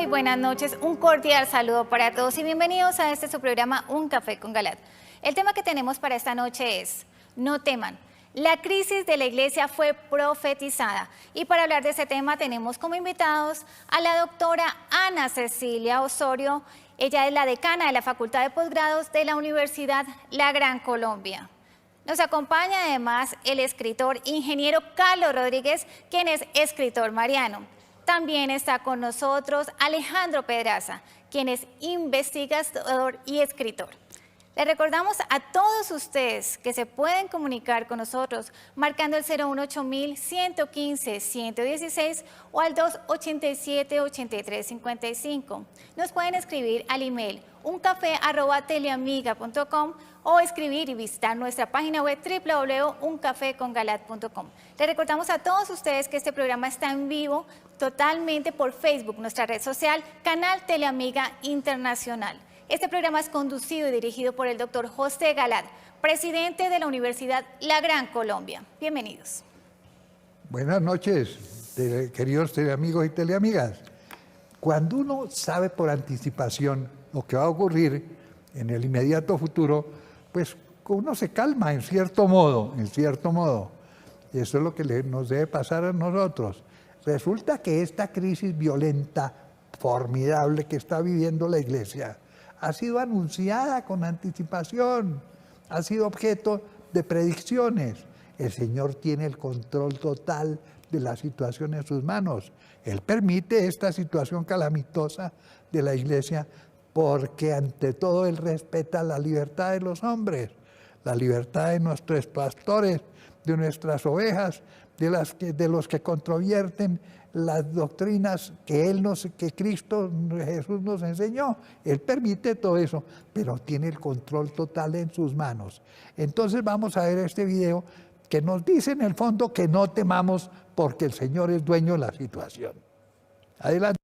Muy buenas noches, un cordial saludo para todos y bienvenidos a su programa Un Café con Galat. El tema que tenemos para esta noche es, no teman, la crisis de la iglesia fue profetizada. Y para hablar de este tema tenemos como invitados a la doctora Ana Cecilia Osorio. Ella es la decana de la Facultad de Posgrados de la Universidad La Gran Colombia. Nos acompaña además el escritor ingeniero Carlos Rodríguez, quien es escritor mariano. También está con nosotros Alejandro Pedraza, quien es investigador y escritor. Les recordamos a todos ustedes que se pueden comunicar con nosotros marcando el 018-115-116 o al 287-8355. Nos pueden escribir al email uncafé@teleamiga.com o escribir y visitar nuestra página web www.uncafecongalat.com. Les recordamos a todos ustedes que este programa está en vivo totalmente por Facebook, nuestra red social, Canal Teleamiga Internacional. Este programa es conducido y dirigido por el doctor José Galat, presidente de la Universidad La Gran Colombia. Bienvenidos. Buenas noches, queridos teleamigos y teleamigas. Cuando uno sabe por anticipación lo que va a ocurrir en el inmediato futuro, pues uno se calma en cierto modo. Y eso es lo que nos debe pasar a nosotros. Resulta que esta crisis violenta, formidable que está viviendo la Iglesia, ha sido anunciada con anticipación, ha sido objeto de predicciones. El Señor tiene el control total de la situación en sus manos. Él permite esta situación calamitosa de la Iglesia porque ante todo Él respeta la libertad de los hombres, la libertad de nuestros pastores, de nuestras ovejas, de los que controvierten las doctrinas que Cristo Jesús nos enseñó. Él permite todo eso, pero tiene el control total en sus manos. Entonces vamos a ver este video que nos dice en el fondo que no temamos porque el Señor es dueño de la situación. Adelante.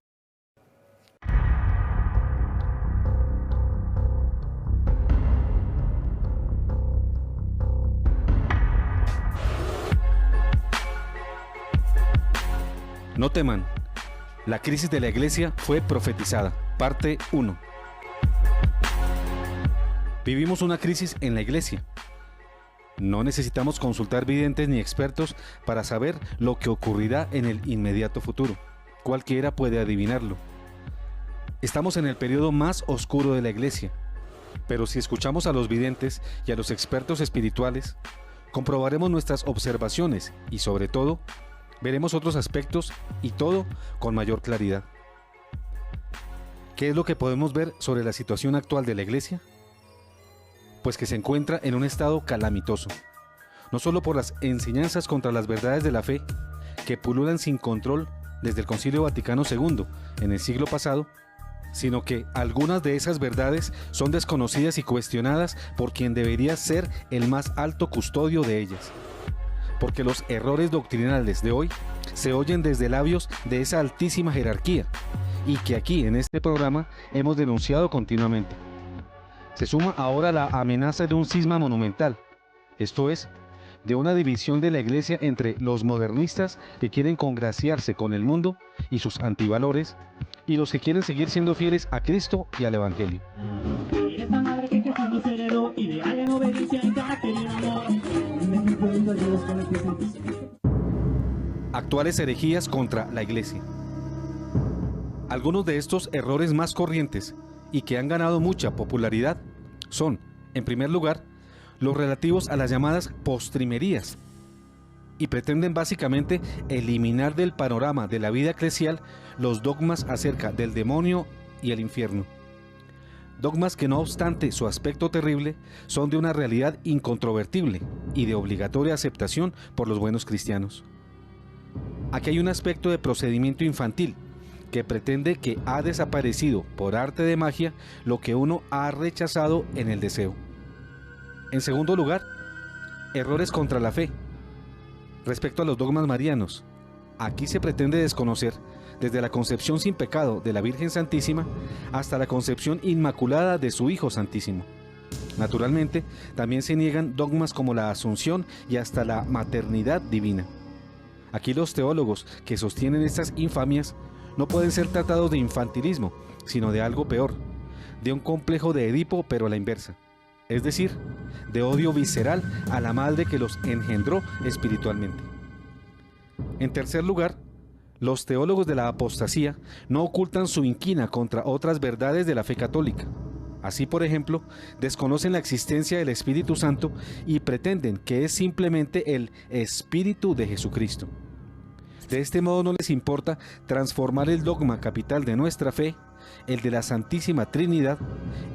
No teman, la crisis de la iglesia fue profetizada. Parte 1. Vivimos una crisis en la iglesia. No necesitamos consultar videntes ni expertos para saber lo que ocurrirá en el inmediato futuro. Cualquiera puede adivinarlo. Estamos en el periodo más oscuro de la iglesia, pero si escuchamos a los videntes y a los expertos espirituales, comprobaremos nuestras observaciones y sobre todo, veremos otros aspectos y todo con mayor claridad. ¿Qué es lo que podemos ver sobre la situación actual de la iglesia? Pues que se encuentra en un estado calamitoso, no solo por las enseñanzas contra las verdades de la fe que pululan sin control desde el Concilio Vaticano II en el siglo pasado, sino que algunas de esas verdades son desconocidas y cuestionadas por quien debería ser el más alto custodio de ellas. Porque los errores doctrinales de hoy se oyen desde labios de esa altísima jerarquía y que aquí en este programa hemos denunciado continuamente. Se suma ahora la amenaza de un cisma monumental, esto es, de una división de la iglesia entre los modernistas que quieren congraciarse con el mundo y sus antivalores y los que quieren seguir siendo fieles a Cristo y al Evangelio. Actuales herejías contra la iglesia. Algunos de estos errores más corrientes y que han ganado mucha popularidad son, en primer lugar, los relativos a las llamadas postrimerías y pretenden básicamente eliminar del panorama de la vida eclesial los dogmas acerca del demonio y el infierno. Dogmas que no obstante su aspecto terrible son de una realidad incontrovertible y de obligatoria aceptación por los buenos cristianos. Aquí hay un aspecto de procedimiento infantil que pretende que ha desaparecido por arte de magia lo que uno ha rechazado en el deseo. En segundo lugar, errores contra la fe. Respecto a los dogmas marianos, aquí se pretende desconocer desde la concepción sin pecado de la Virgen Santísima hasta la concepción inmaculada de su Hijo Santísimo. Naturalmente, también se niegan dogmas como la Asunción y hasta la maternidad divina. Aquí los teólogos que sostienen estas infamias no pueden ser tratados de infantilismo, sino de algo peor, de un complejo de Edipo pero a la inversa, es decir, de odio visceral a la madre que los engendró espiritualmente. En tercer lugar, los teólogos de la apostasía no ocultan su inquina contra otras verdades de la fe católica. Así, por ejemplo, desconocen la existencia del Espíritu Santo y pretenden que es simplemente el Espíritu de Jesucristo. De este modo no les importa transformar el dogma capital de nuestra fe, el de la Santísima Trinidad,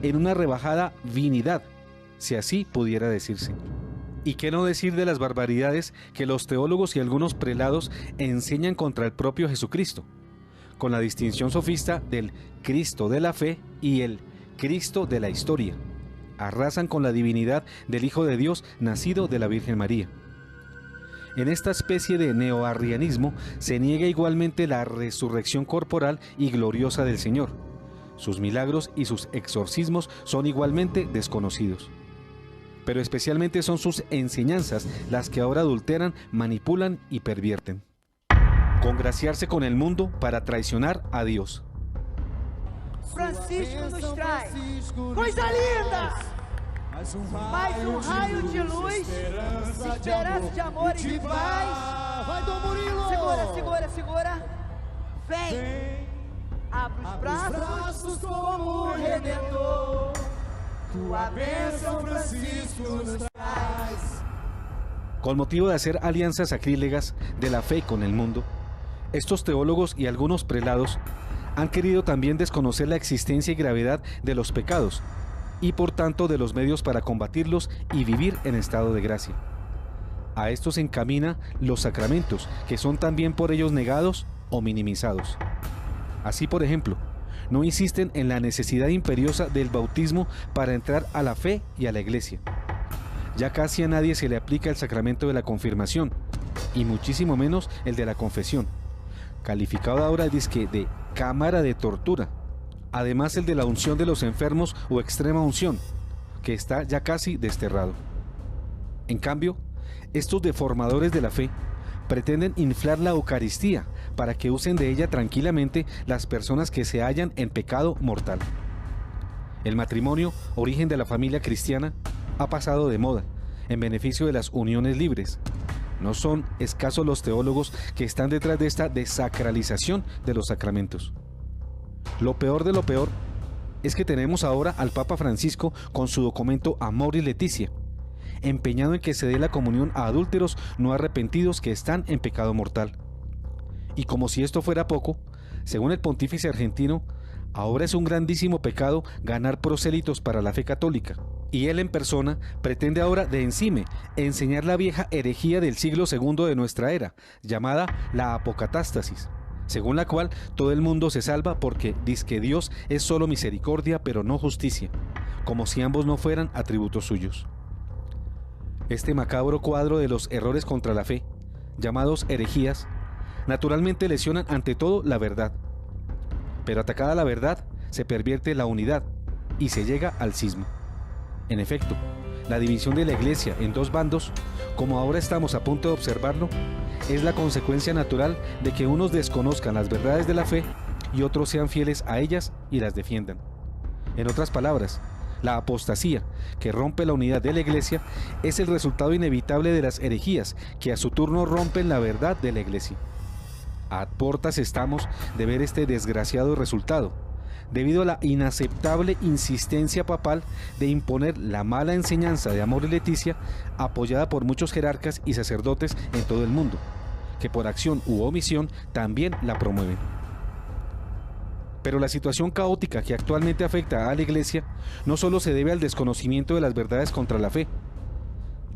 en una rebajada vinidad, si así pudiera decirse. ¿Y qué no decir de las barbaridades que los teólogos y algunos prelados enseñan contra el propio Jesucristo, con la distinción sofista del Cristo de la fe y el Cristo de la historia? Arrasan con la divinidad del Hijo de Dios nacido de la Virgen María. En esta especie de neoarrianismo se niega igualmente la resurrección corporal y gloriosa del Señor. Sus milagros y sus exorcismos son igualmente desconocidos. Pero especialmente son sus enseñanzas las que ahora adulteran, manipulan y pervierten. Congraciarse con el mundo para traicionar a Dios. Francisco nos trae coisa linda, mais raio de luz, esperança de amor e de paz. Vai, Dom Murilo! Segura, segura, segura. Vem, abre os braços como Redentor. Tua bênção, Francisco, nos traz. Con motivo de hacer alianzas sacrílegas de la fe con el mundo, estos teólogos y algunos prelados han querido también desconocer la existencia y gravedad de los pecados y por tanto de los medios para combatirlos y vivir en estado de gracia. A esto se encamina los sacramentos, que son también por ellos negados o minimizados. Así, por ejemplo, no insisten en la necesidad imperiosa del bautismo para entrar a la fe y a la iglesia. Ya casi a nadie se le aplica el sacramento de la confirmación, y muchísimo menos el de la confesión, calificado ahora dizque de cámara de tortura. Además el de la unción de los enfermos o extrema unción, que está ya casi desterrado. En cambio, estos deformadores de la fe pretenden inflar la Eucaristía para que usen de ella tranquilamente las personas que se hallan en pecado mortal. El matrimonio, origen de la familia cristiana, ha pasado de moda, en beneficio de las uniones libres. No son escasos los teólogos que están detrás de esta desacralización de los sacramentos. Lo peor de lo peor es que tenemos ahora al Papa Francisco con su documento Amoris Laetitia, empeñado en que se dé la comunión a adúlteros no arrepentidos que están en pecado mortal. Y como si esto fuera poco, según el pontífice argentino, ahora es un grandísimo pecado ganar prosélitos para la fe católica, y él en persona pretende ahora de encima enseñar la vieja herejía del siglo II de nuestra era, llamada la apocatástasis, según la cual todo el mundo se salva porque dizque Dios es solo misericordia pero no justicia, como si ambos no fueran atributos suyos. Este macabro cuadro de los errores contra la fe, llamados herejías, naturalmente lesionan ante todo la verdad. Pero atacada la verdad, se pervierte la unidad y se llega al cisma. En efecto, la división de la Iglesia en dos bandos, como ahora estamos a punto de observarlo, es la consecuencia natural de que unos desconozcan las verdades de la fe y otros sean fieles a ellas y las defiendan. En otras palabras, la apostasía, que rompe la unidad de la Iglesia, es el resultado inevitable de las herejías, que a su turno rompen la verdad de la Iglesia. A portas estamos de ver este desgraciado resultado, debido a la inaceptable insistencia papal de imponer la mala enseñanza de Amoris Laetitia, apoyada por muchos jerarcas y sacerdotes en todo el mundo, que por acción u omisión también la promueven. Pero la situación caótica que actualmente afecta a la Iglesia no solo se debe al desconocimiento de las verdades contra la fe.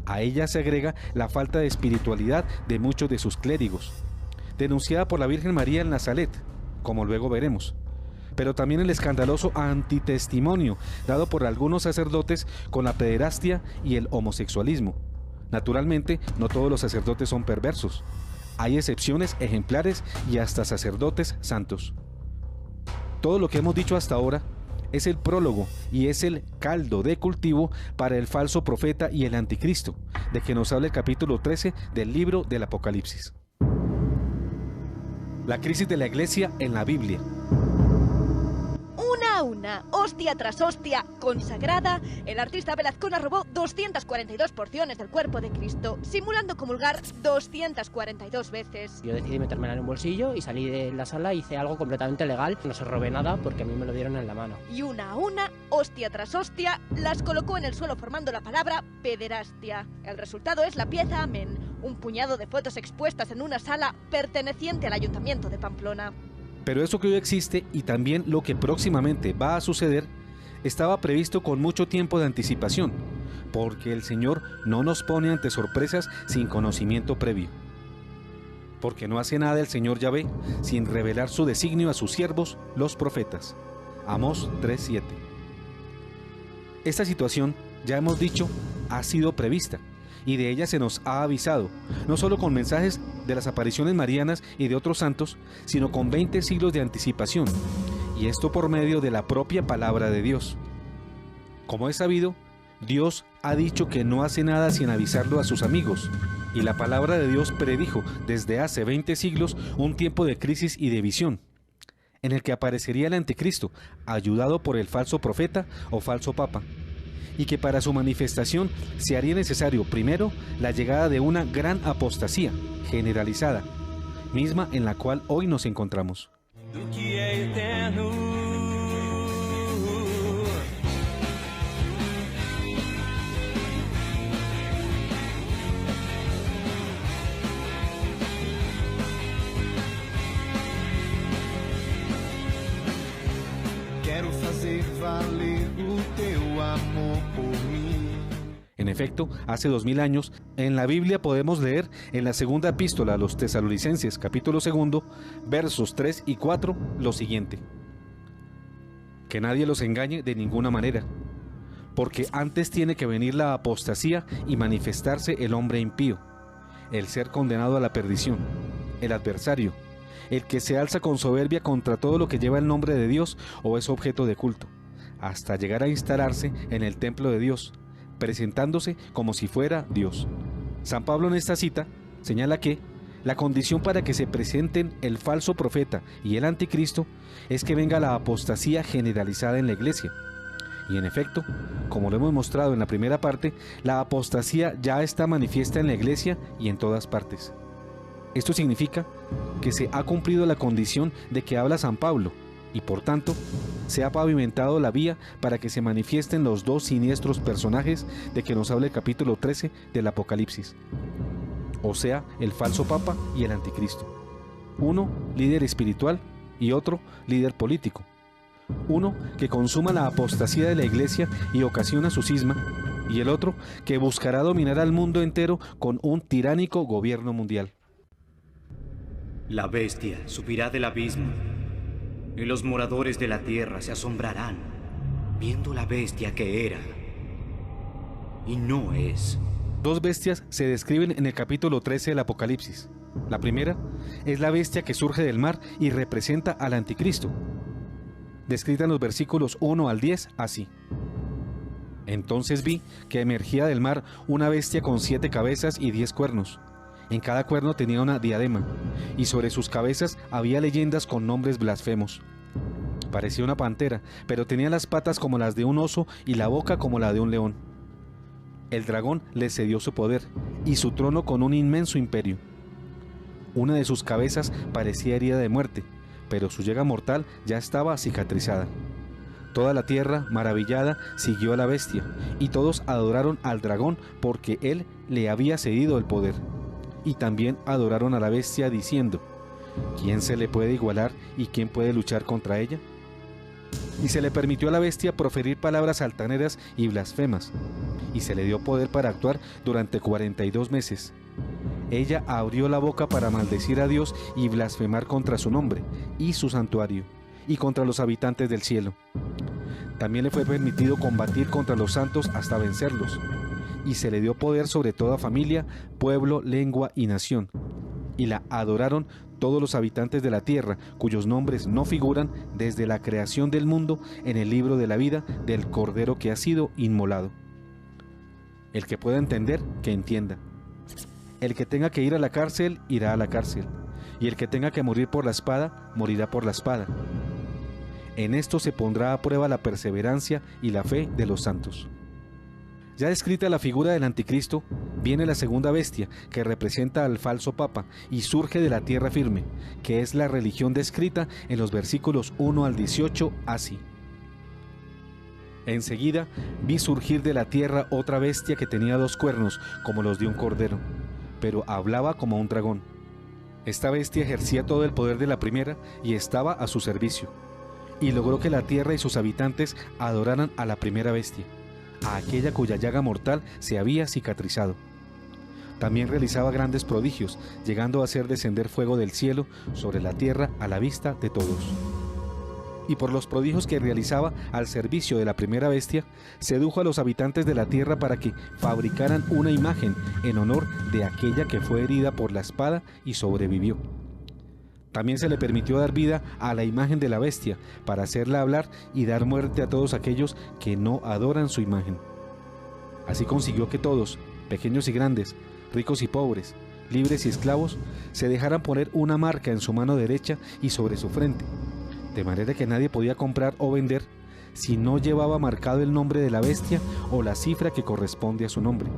A ella se agrega la falta de espiritualidad de muchos de sus clérigos, denunciada por la Virgen María en Nazaret, como luego veremos, pero también el escandaloso antitestimonio dado por algunos sacerdotes con la pederastia y el homosexualismo. Naturalmente, no todos los sacerdotes son perversos. Hay excepciones ejemplares y hasta sacerdotes santos. Todo lo que hemos dicho hasta ahora es el prólogo y es el caldo de cultivo para el falso profeta y el anticristo, de que nos habla el capítulo 13 del libro del Apocalipsis. La crisis de la iglesia en la Biblia. Una a una, hostia tras hostia consagrada, el artista Velazcona robó 242 porciones del cuerpo de Cristo, simulando comulgar 242 veces. Yo decidí metérmela en un bolsillo y salí de la sala y hice algo completamente legal. No se robé nada porque a mí me lo dieron en la mano. Y una a una, hostia tras hostia, las colocó en el suelo formando la palabra pederastia. El resultado es la pieza Amén, un puñado de fotos expuestas en una sala perteneciente al Ayuntamiento de Pamplona. Pero eso que hoy existe y también lo que próximamente va a suceder estaba previsto con mucho tiempo de anticipación, porque el Señor no nos pone ante sorpresas sin conocimiento previo. Porque no hace nada el Señor Yahvé sin revelar su designio a sus siervos, los profetas. Amós 3:7. Esta situación, ya hemos dicho, ha sido prevista y de ella se nos ha avisado, no solo con mensajes de las apariciones marianas y de otros santos, sino con 20 siglos de anticipación, y esto por medio de la propia palabra de Dios. Como es sabido, Dios ha dicho que no hace nada sin avisarlo a sus amigos, y la palabra de Dios predijo desde hace 20 siglos un tiempo de crisis y de visión, en el que aparecería el anticristo, ayudado por el falso profeta o falso papa, y que para su manifestación se haría necesario primero la llegada de una gran apostasía generalizada, misma en la cual hoy nos encontramos. Quero fazer valer o teu amor por mim. En efecto, hace 2000 años, en la Biblia podemos leer en la segunda epístola a los Tesalonicenses, capítulo 2, versos 3 y 4, lo siguiente: que nadie los engañe de ninguna manera, porque antes tiene que venir la apostasía y manifestarse el hombre impío, el ser condenado a la perdición, el adversario, el que se alza con soberbia contra todo lo que lleva el nombre de Dios o es objeto de culto, hasta llegar a instalarse en el templo de Dios, presentándose como si fuera Dios. San Pablo en esta cita señala que la condición para que se presenten el falso profeta y el anticristo es que venga la apostasía generalizada en la iglesia. Y en efecto, como lo hemos mostrado en la primera parte, la apostasía ya está manifiesta en la iglesia y en todas partes. Esto significa que se ha cumplido la condición de que habla San Pablo y por tanto se ha pavimentado la vía para que se manifiesten los dos siniestros personajes de que nos habla el capítulo 13 del Apocalipsis, o sea, el falso papa y el anticristo. Uno, líder espiritual, y otro, líder político. Uno que consuma la apostasía de la iglesia y ocasiona su cisma, y el otro que buscará dominar al mundo entero con un tiránico gobierno mundial. La bestia subirá del abismo, y los moradores de la tierra se asombrarán, viendo la bestia que era y no es. Dos bestias se describen en el capítulo 13 del Apocalipsis. La primera es la bestia que surge del mar y representa al anticristo, descrita en los versículos 1 al 10 así: entonces vi que emergía del mar una bestia con 7 cabezas y 10 cuernos. En cada cuerno tenía una diadema, y sobre sus cabezas había leyendas con nombres blasfemos. Parecía una pantera, pero tenía las patas como las de un oso y la boca como la de un león. El dragón le cedió su poder y su trono con un inmenso imperio. Una de sus cabezas parecía herida de muerte, pero su llaga mortal ya estaba cicatrizada. Toda la tierra, maravillada, siguió a la bestia, y todos adoraron al dragón porque él le había cedido el poder. Y también adoraron a la bestia diciendo: ¿quién se le puede igualar y quién puede luchar contra ella? Y se le permitió a la bestia proferir palabras altaneras y blasfemas, y se le dio poder para actuar durante 42 meses. Ella abrió la boca para maldecir a Dios y blasfemar contra su nombre y su santuario, y contra los habitantes del cielo. También le fue permitido combatir contra los santos hasta vencerlos, y se le dio poder sobre toda familia, pueblo, lengua y nación. Y la adoraron todos los habitantes de la tierra, cuyos nombres no figuran desde la creación del mundo en el libro de la vida del Cordero que ha sido inmolado. El que pueda entender, que entienda. El que tenga que ir a la cárcel, irá a la cárcel. y el que tenga que morir por la espada, morirá por la espada. En esto se pondrá a prueba la perseverancia y la fe de los santos. Ya descrita la figura del anticristo, viene la segunda bestia, que representa al falso papa y surge de la tierra firme, que es la religión descrita en los versículos 1 al 18, así. Enseguida vi surgir de la tierra otra bestia que tenía 2 cuernos, como los de un cordero, pero hablaba como un dragón. Esta bestia ejercía todo el poder de la primera y estaba a su servicio, y logró que la tierra y sus habitantes adoraran a la primera bestia, a aquella cuya llaga mortal se había cicatrizado. También realizaba grandes prodigios, llegando a hacer descender fuego del cielo sobre la tierra a la vista de todos. Y por los prodigios que realizaba al servicio de la primera bestia, sedujo a los habitantes de la tierra para que fabricaran una imagen en honor de aquella que fue herida por la espada y sobrevivió. También se le permitió dar vida a la imagen de la bestia, para hacerla hablar y dar muerte a todos aquellos que no adoran su imagen. Así consiguió que todos, pequeños y grandes, ricos y pobres, libres y esclavos, se dejaran poner una marca en su mano derecha y sobre su frente, de manera que nadie podía comprar o vender si no llevaba marcado el nombre de la bestia o la cifra que corresponde a su nombre.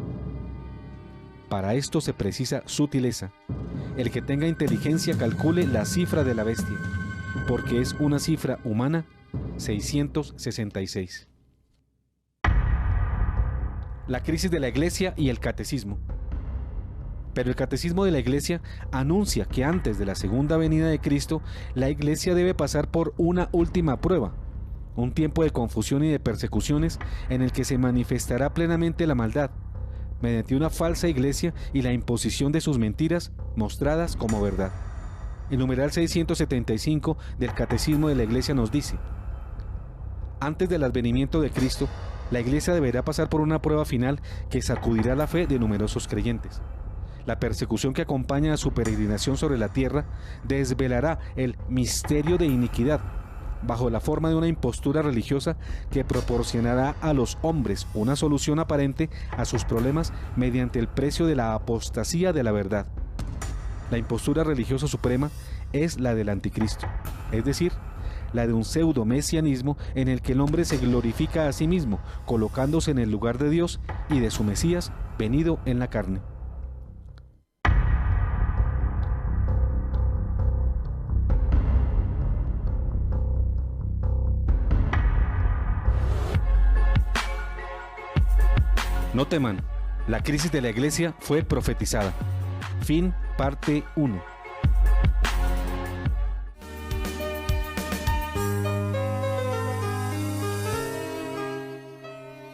Para esto se precisa sutileza. El que tenga inteligencia calcule la cifra de la bestia, porque es una cifra humana, 666. La crisis de la Iglesia y el catecismo. Pero el catecismo de la Iglesia anuncia que antes de la segunda venida de Cristo, la Iglesia debe pasar por una última prueba, un tiempo de confusión y de persecuciones en el que se manifestará plenamente la maldad, mediante una falsa iglesia y la imposición de sus mentiras mostradas como verdad. El numeral 675 del Catecismo de la Iglesia nos dice: antes del advenimiento de Cristo, la Iglesia deberá pasar por una prueba final que sacudirá la fe de numerosos creyentes. La persecución que acompaña a su peregrinación sobre la tierra desvelará el misterio de iniquidad, bajo la forma de una impostura religiosa que proporcionará a los hombres una solución aparente a sus problemas mediante el precio de la apostasía de la verdad. La impostura religiosa suprema es la del anticristo, es decir, la de un pseudo-mesianismo en el que el hombre se glorifica a sí mismo, colocándose en el lugar de Dios y de su Mesías venido en la carne. No teman, la crisis de la Iglesia fue profetizada. Fin, parte 1.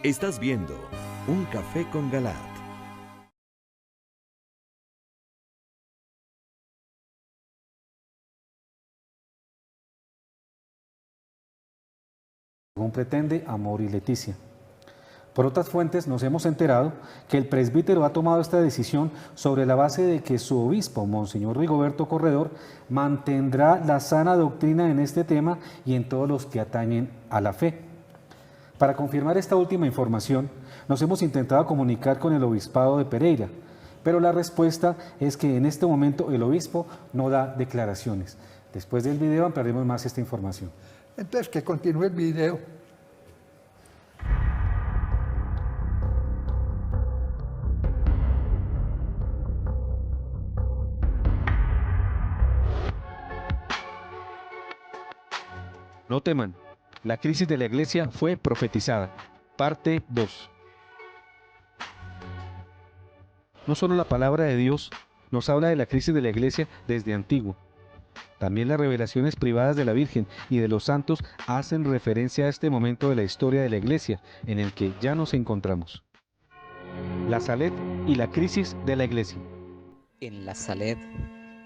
Estás viendo Un Café con Galat. Según pretende Amor y Leticia. Por otras fuentes nos hemos enterado que el presbítero ha tomado esta decisión sobre la base de que su obispo, Monseñor Rigoberto Corredor, mantendrá la sana doctrina en este tema y en todos los que atañen a la fe. Para confirmar esta última información, nos hemos intentado comunicar con el obispado de Pereira, pero la respuesta es que en este momento el obispo no da declaraciones. Después del video ampliaremos más esta información. Entonces, que continúe el video. No teman, la crisis de la Iglesia fue profetizada. Parte 2. No solo la palabra de Dios nos habla de la crisis de la Iglesia desde antiguo. También las revelaciones privadas de la Virgen y de los santos hacen referencia a este momento de la historia de la Iglesia en el que ya nos encontramos. La Salet y la crisis de la Iglesia. En la Salet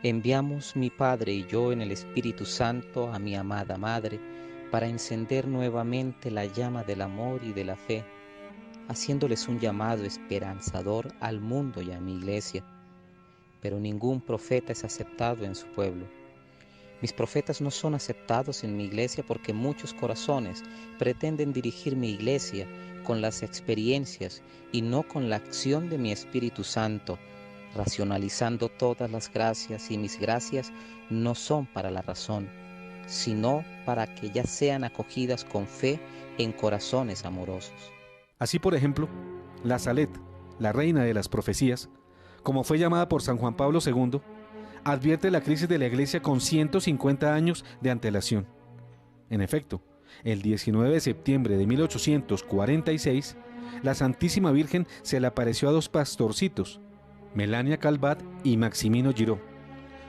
enviamos mi Padre y yo en el Espíritu Santo a mi amada Madre para encender nuevamente la llama del amor y de la fe, haciéndoles un llamado esperanzador al mundo y a mi Iglesia. Pero ningún profeta es aceptado en su pueblo. Mis profetas no son aceptados en mi Iglesia porque muchos corazones pretenden dirigir mi Iglesia con las experiencias y no con la acción de mi Espíritu Santo, racionalizando todas las gracias, y mis gracias no son para la razón, sino para que ya sean acogidas con fe en corazones amorosos. Así, por ejemplo, la Salet, la reina de las profecías, como fue llamada por San Juan Pablo II, advierte la crisis de la Iglesia con 150 años de antelación. En efecto, el 19 de septiembre de 1846, la Santísima Virgen se le apareció a dos pastorcitos, Melania Calvat y Maximino Giró,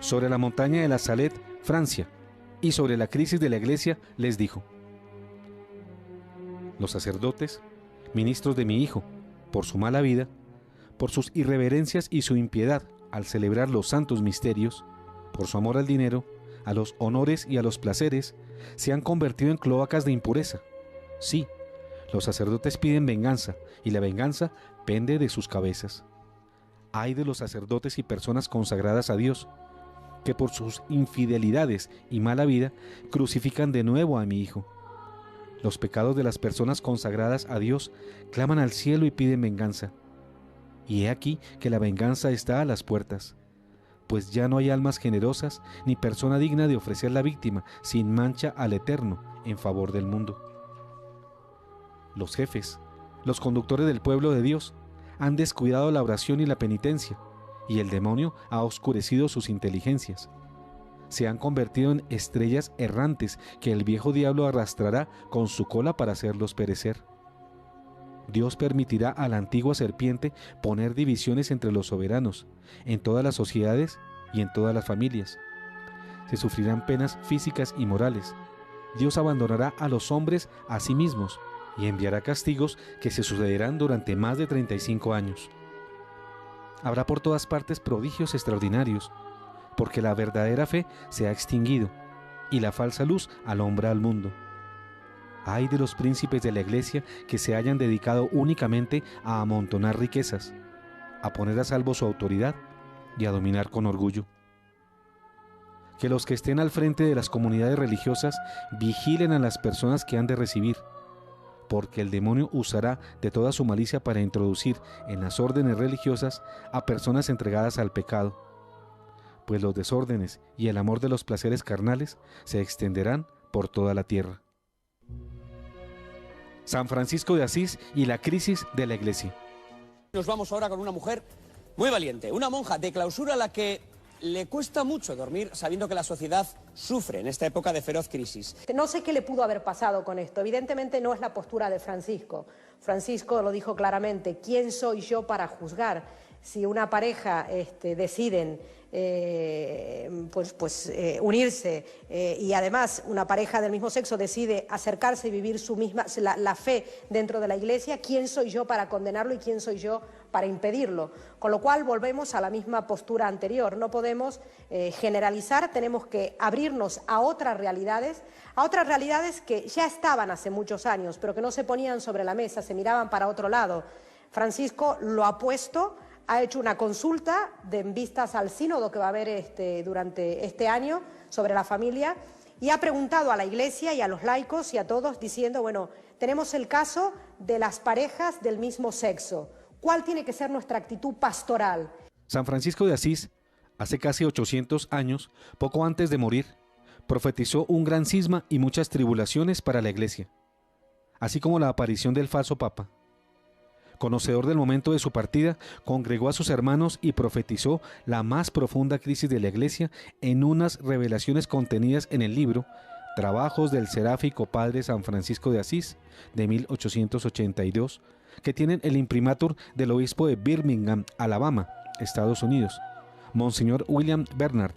sobre la montaña de la Salet, Francia, y sobre la crisis de la Iglesia les dijo: los sacerdotes, ministros de mi hijo, por su mala vida, por sus irreverencias y su impiedad al celebrar los santos misterios, por su amor al dinero, a los honores y a los placeres, se han convertido en cloacas de impureza. Sí, los sacerdotes piden venganza, y la venganza pende de sus cabezas. Ay de los sacerdotes y personas consagradas a Dios, que por sus infidelidades y mala vida crucifican de nuevo a mi hijo. Los pecados de las personas consagradas a Dios claman al cielo y piden venganza. Y he aquí que la venganza está a las puertas, pues ya no hay almas generosas ni persona digna de ofrecer la víctima sin mancha al Eterno en favor del mundo. Los jefes, los conductores del pueblo de Dios, han descuidado la oración y la penitencia, y el demonio ha oscurecido sus inteligencias. Se han convertido en estrellas errantes que el viejo diablo arrastrará con su cola para hacerlos perecer. Dios permitirá a la antigua serpiente poner divisiones entre los soberanos, en todas las sociedades y en todas las familias. Se sufrirán penas físicas y morales. Dios abandonará a los hombres a sí mismos y enviará castigos que se sucederán durante más de 35 años. Habrá por todas partes prodigios extraordinarios, porque la verdadera fe se ha extinguido y la falsa luz alumbra al mundo. Ay de los príncipes de la Iglesia que se hayan dedicado únicamente a amontonar riquezas, a poner a salvo su autoridad y a dominar con orgullo. Que los que estén al frente de las comunidades religiosas vigilen a las personas que han de recibir, porque el demonio usará de toda su malicia para introducir en las órdenes religiosas a personas entregadas al pecado, pues los desórdenes y el amor de los placeres carnales se extenderán por toda la tierra. San Francisco de Asís y la crisis de la Iglesia. Nos vamos ahora con una mujer muy valiente, una monja de clausura a la que le cuesta mucho dormir sabiendo que la sociedad sufre en esta época de feroz crisis. No sé qué le pudo haber pasado con esto. Evidentemente no es la postura de Francisco. Francisco lo dijo claramente: ¿quién soy yo para juzgar? Si una pareja deciden unirse y además una pareja del mismo sexo decide acercarse y vivir la fe dentro de la Iglesia, ¿quién soy yo para condenarlo y quién soy yo para impedirlo? Con lo cual volvemos a la misma postura anterior. No podemos generalizar, tenemos que abrirnos a otras realidades que ya estaban hace muchos años, pero que no se ponían sobre la mesa, se miraban para otro lado. Francisco lo ha puesto. Ha hecho una consulta en vistas al sínodo que va a haber durante este año sobre la familia y ha preguntado a la Iglesia y a los laicos y a todos diciendo, bueno, tenemos el caso de las parejas del mismo sexo. ¿Cuál tiene que ser nuestra actitud pastoral? San Francisco de Asís, hace casi 800 años, poco antes de morir, profetizó un gran cisma y muchas tribulaciones para la Iglesia, así como la aparición del falso Papa. Conocedor del momento de su partida, congregó a sus hermanos y profetizó la más profunda crisis de la Iglesia en unas revelaciones contenidas en el libro Trabajos del Seráfico Padre San Francisco de Asís, de 1882, que tienen el imprimatur del obispo de Birmingham, Alabama, Estados Unidos, Monseñor William Bernard.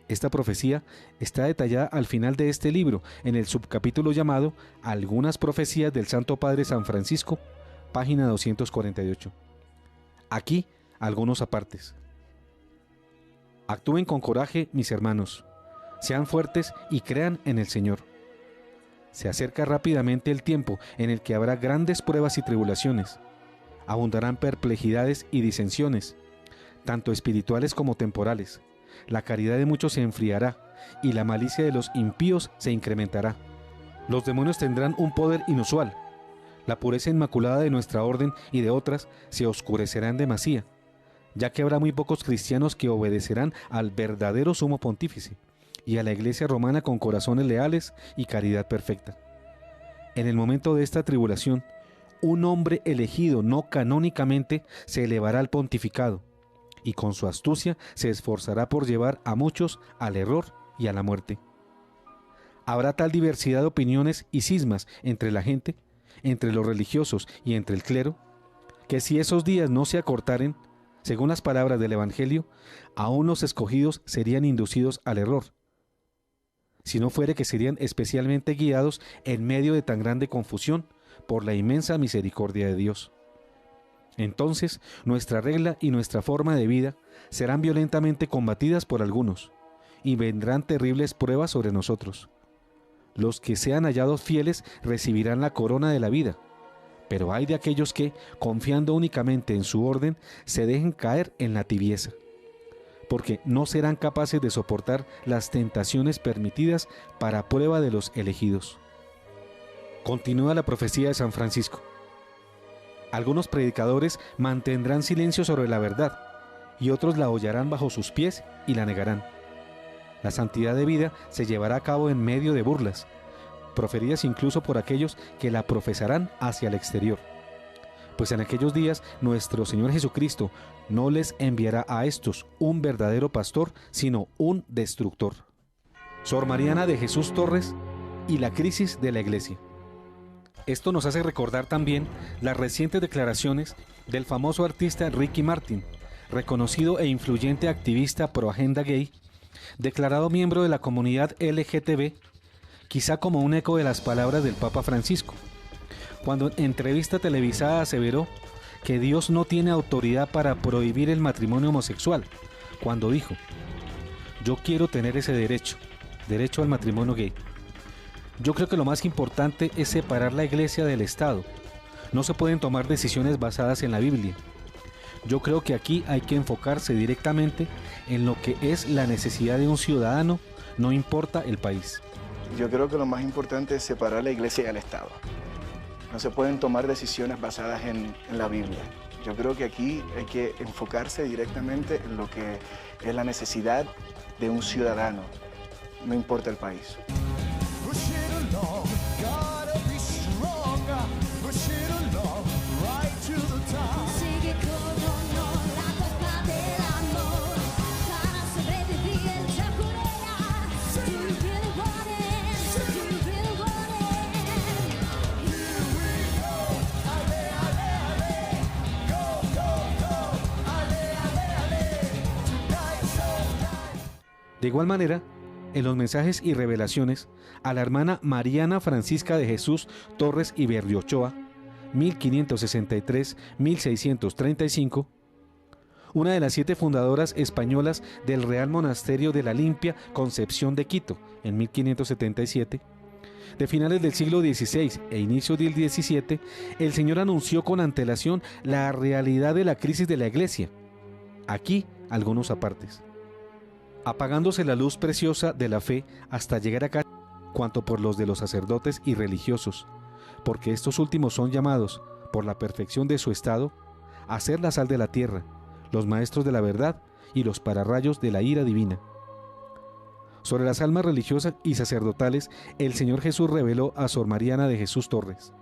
Esta profecía está detallada al final de este libro, en el subcapítulo llamado Algunas profecías del Santo Padre San Francisco, página 248. Aquí algunos apartes. Actúen con coraje, mis hermanos. Sean fuertes y crean en el Señor. Se acerca rápidamente el tiempo en el que habrá grandes pruebas y tribulaciones. Abundarán perplejidades y disensiones, tanto espirituales como temporales. La caridad de muchos se enfriará y la malicia de los impíos se incrementará. Los demonios tendrán un poder inusual. La pureza inmaculada de nuestra orden y de otras se oscurecerá en demasía. ya que habrá muy pocos cristianos que obedecerán al verdadero sumo pontífice y a la Iglesia romana con corazones leales y caridad perfecta. En el momento de esta tribulación, un hombre elegido no canónicamente se elevará al pontificado y con su astucia se esforzará por llevar a muchos al error y a la muerte. Habrá tal diversidad de opiniones y cismas entre la gente, entre los religiosos y entre el clero, que si esos días no se acortaren, según las palabras del Evangelio, aún los escogidos serían inducidos al error, si no fuere que serían especialmente guiados en medio de tan grande confusión por la inmensa misericordia de Dios. Entonces, nuestra regla y nuestra forma de vida serán violentamente combatidas por algunos, y vendrán terribles pruebas sobre nosotros. Los que sean hallados fieles recibirán la corona de la vida, pero hay de aquellos que, confiando únicamente en su orden, se dejen caer en la tibieza, porque no serán capaces de soportar las tentaciones permitidas para prueba de los elegidos. Continúa la profecía de San Francisco. Algunos predicadores mantendrán silencio sobre la verdad, y otros la hollarán bajo sus pies y la negarán. La santidad de vida se llevará a cabo en medio de burlas, proferidas incluso por aquellos que la profesarán hacia el exterior. Pues en aquellos días nuestro Señor Jesucristo no les enviará a estos un verdadero pastor, sino un destructor. Sor Mariana de Jesús Torres y la crisis de la Iglesia. Esto nos hace recordar también las recientes declaraciones del famoso artista Ricky Martin, reconocido e influyente activista pro agenda gay, declarado miembro de la comunidad LGTB, quizá como un eco de las palabras del Papa Francisco, cuando en entrevista televisada aseveró que Dios no tiene autoridad para prohibir el matrimonio homosexual, cuando dijo: yo quiero tener ese derecho al matrimonio gay. Yo creo que lo más importante es separar la Iglesia del Estado. No se pueden tomar decisiones basadas en la Biblia. Yo creo que aquí hay que enfocarse directamente en lo que es la necesidad de un ciudadano, no importa el país. Yo creo que lo más importante es separar la Iglesia del Estado. No se pueden tomar decisiones basadas en la Biblia. Yo creo que aquí hay que enfocarse directamente en lo que es la necesidad de un ciudadano, no importa el país. De igual manera, en los mensajes y revelaciones a la hermana Mariana Francisca de Jesús Torres y Berriochoa, 1563-1635, una de las 7 fundadoras españolas del Real Monasterio de la Limpia Concepción de Quito, en 1577, de finales del siglo XVI e inicio del XVII, el Señor anunció con antelación la realidad de la crisis de la Iglesia. Aquí algunos apartes. Apagándose la luz preciosa de la fe hasta llegar acá, cuanto por los de los sacerdotes y religiosos, porque estos últimos son llamados, por la perfección de su estado, a ser la sal de la tierra, los maestros de la verdad y los pararrayos de la ira divina. Sobre las almas religiosas y sacerdotales, el Señor Jesús reveló a Sor Mariana de Jesús Torres: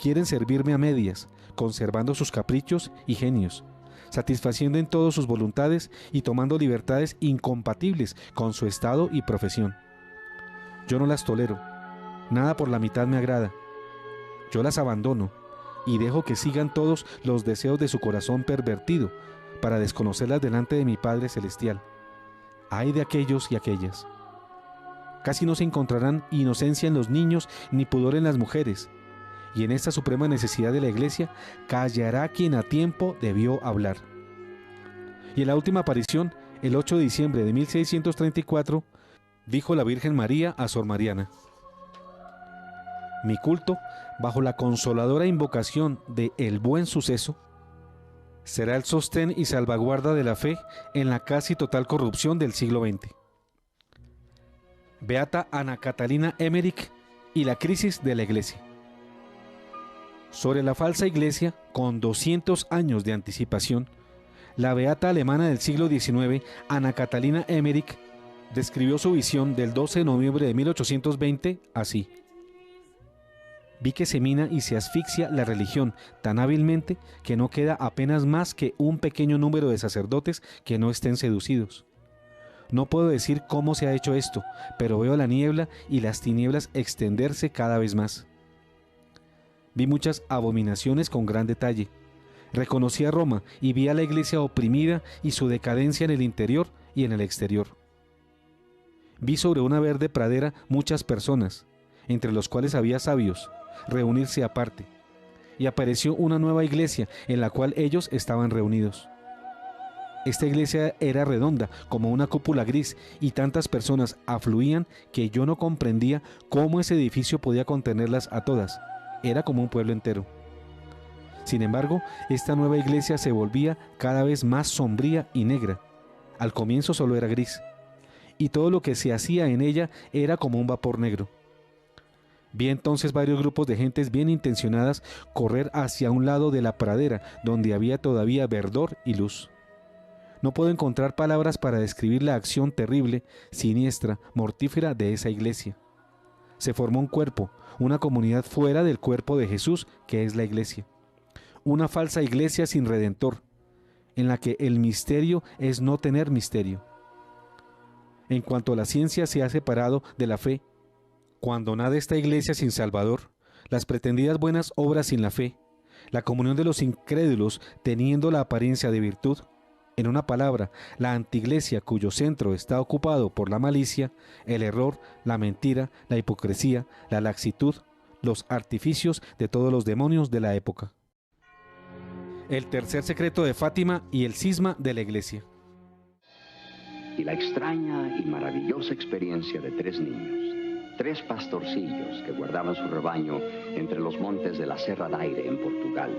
quieren servirme a medias, conservando sus caprichos y genios, satisfaciendo en todo sus voluntades y tomando libertades incompatibles con su estado y profesión. Yo no las tolero, nada por la mitad me agrada. Yo las abandono y dejo que sigan todos los deseos de su corazón pervertido para desconocerlas delante de mi Padre Celestial. Ay de aquellos y aquellas. Casi no se encontrarán inocencia en los niños ni pudor en las mujeres, y en esta suprema necesidad de la Iglesia callará quien a tiempo debió hablar. Y en la última aparición, el 8 de diciembre de 1634, dijo la Virgen María a Sor Mariana: mi culto, bajo la consoladora invocación de el buen suceso, será el sostén y salvaguarda de la fe en la casi total corrupción del siglo XX. Beata Ana Catalina Emmerich y la crisis de la Iglesia. Sobre la falsa Iglesia, con 200 años de anticipación, La beata alemana del siglo XIX, Ana Catalina Emmerich, describió su visión del 12 de noviembre de 1820 así: vi que se mina y se asfixia la religión tan hábilmente que no queda apenas más que un pequeño número de sacerdotes que no estén seducidos. No puedo decir cómo se ha hecho esto, pero veo la niebla y las tinieblas extenderse cada vez más. Vi muchas abominaciones con gran detalle. Reconocí a Roma y vi a la iglesia oprimida y su decadencia en el interior y en el exterior. Vi sobre una verde pradera muchas personas, entre los cuales había sabios, reunirse aparte, y apareció una nueva iglesia en la cual ellos estaban reunidos. Esta iglesia era redonda como una cúpula gris y tantas personas afluían que yo no comprendía cómo ese edificio podía contenerlas a todas. Era como un pueblo entero. Sin embargo, esta nueva iglesia se volvía cada vez más sombría y negra. Al comienzo solo era gris, y todo lo que se hacía en ella era como un vapor negro. Vi entonces varios grupos de gentes bien intencionadas correr hacia un lado de la pradera, donde había todavía verdor y luz. No puedo encontrar palabras para describir la acción terrible, siniestra, mortífera de esa iglesia. Se formó un cuerpo, una comunidad fuera del cuerpo de Jesús, que es la iglesia. Una falsa iglesia sin redentor, en la que el misterio es no tener misterio. En cuanto la ciencia se ha separado de la fe, cuando nada esta iglesia sin Salvador, las pretendidas buenas obras sin la fe, la comunión de los incrédulos teniendo la apariencia de virtud, en una palabra, la antiglesia cuyo centro está ocupado por la malicia, el error, la mentira, la hipocresía, la laxitud, los artificios de todos los demonios de la época. El tercer secreto de Fátima y el cisma de la iglesia. Y la extraña y maravillosa experiencia de 3 niños, 3 pastorcillos que guardaban su rebaño entre los montes de la Serra da Aire en Portugal,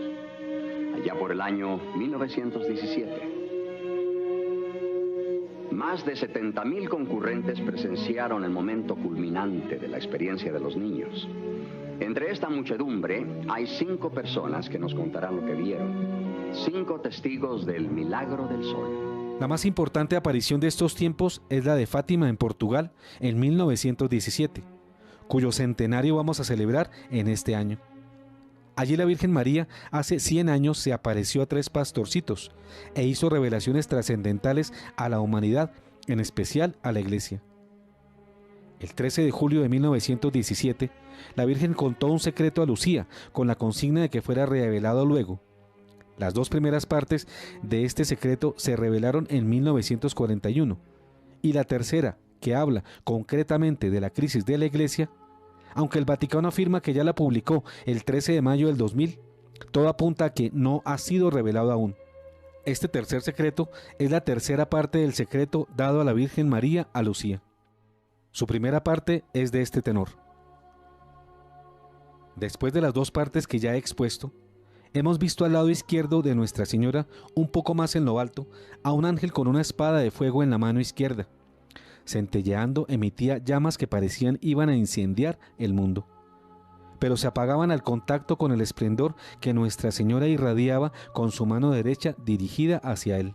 allá por el año 1917. Más de 70.000 concurrentes presenciaron el momento culminante de la experiencia de los niños. Entre esta muchedumbre hay 5 personas que nos contarán lo que vieron. 5 testigos del milagro del sol. La más importante aparición de estos tiempos es la de Fátima en Portugal en 1917, cuyo centenario vamos a celebrar en este año. Allí la Virgen María hace 100 años se apareció a 3 pastorcitos e hizo revelaciones trascendentales a la humanidad, en especial a la Iglesia. El 13 de julio de 1917, la Virgen contó un secreto a Lucía con la consigna de que fuera revelado luego. Las 2 primeras partes de este secreto se revelaron en 1941 y la tercera, que habla concretamente de la crisis de la Iglesia, aunque el Vaticano afirma que ya la publicó el 13 de mayo del 2000, todo apunta a que no ha sido revelado aún. Este tercer secreto es la tercera parte del secreto dado a la Virgen María a Lucía. Su primera parte es de este tenor. Después de las 2 partes que ya he expuesto, hemos visto al lado izquierdo de Nuestra Señora, un poco más en lo alto, a un ángel con una espada de fuego en la mano izquierda. Centelleando emitía llamas que parecían iban a incendiar el mundo, pero se apagaban al contacto con el esplendor que Nuestra Señora irradiaba con su mano derecha dirigida hacia él.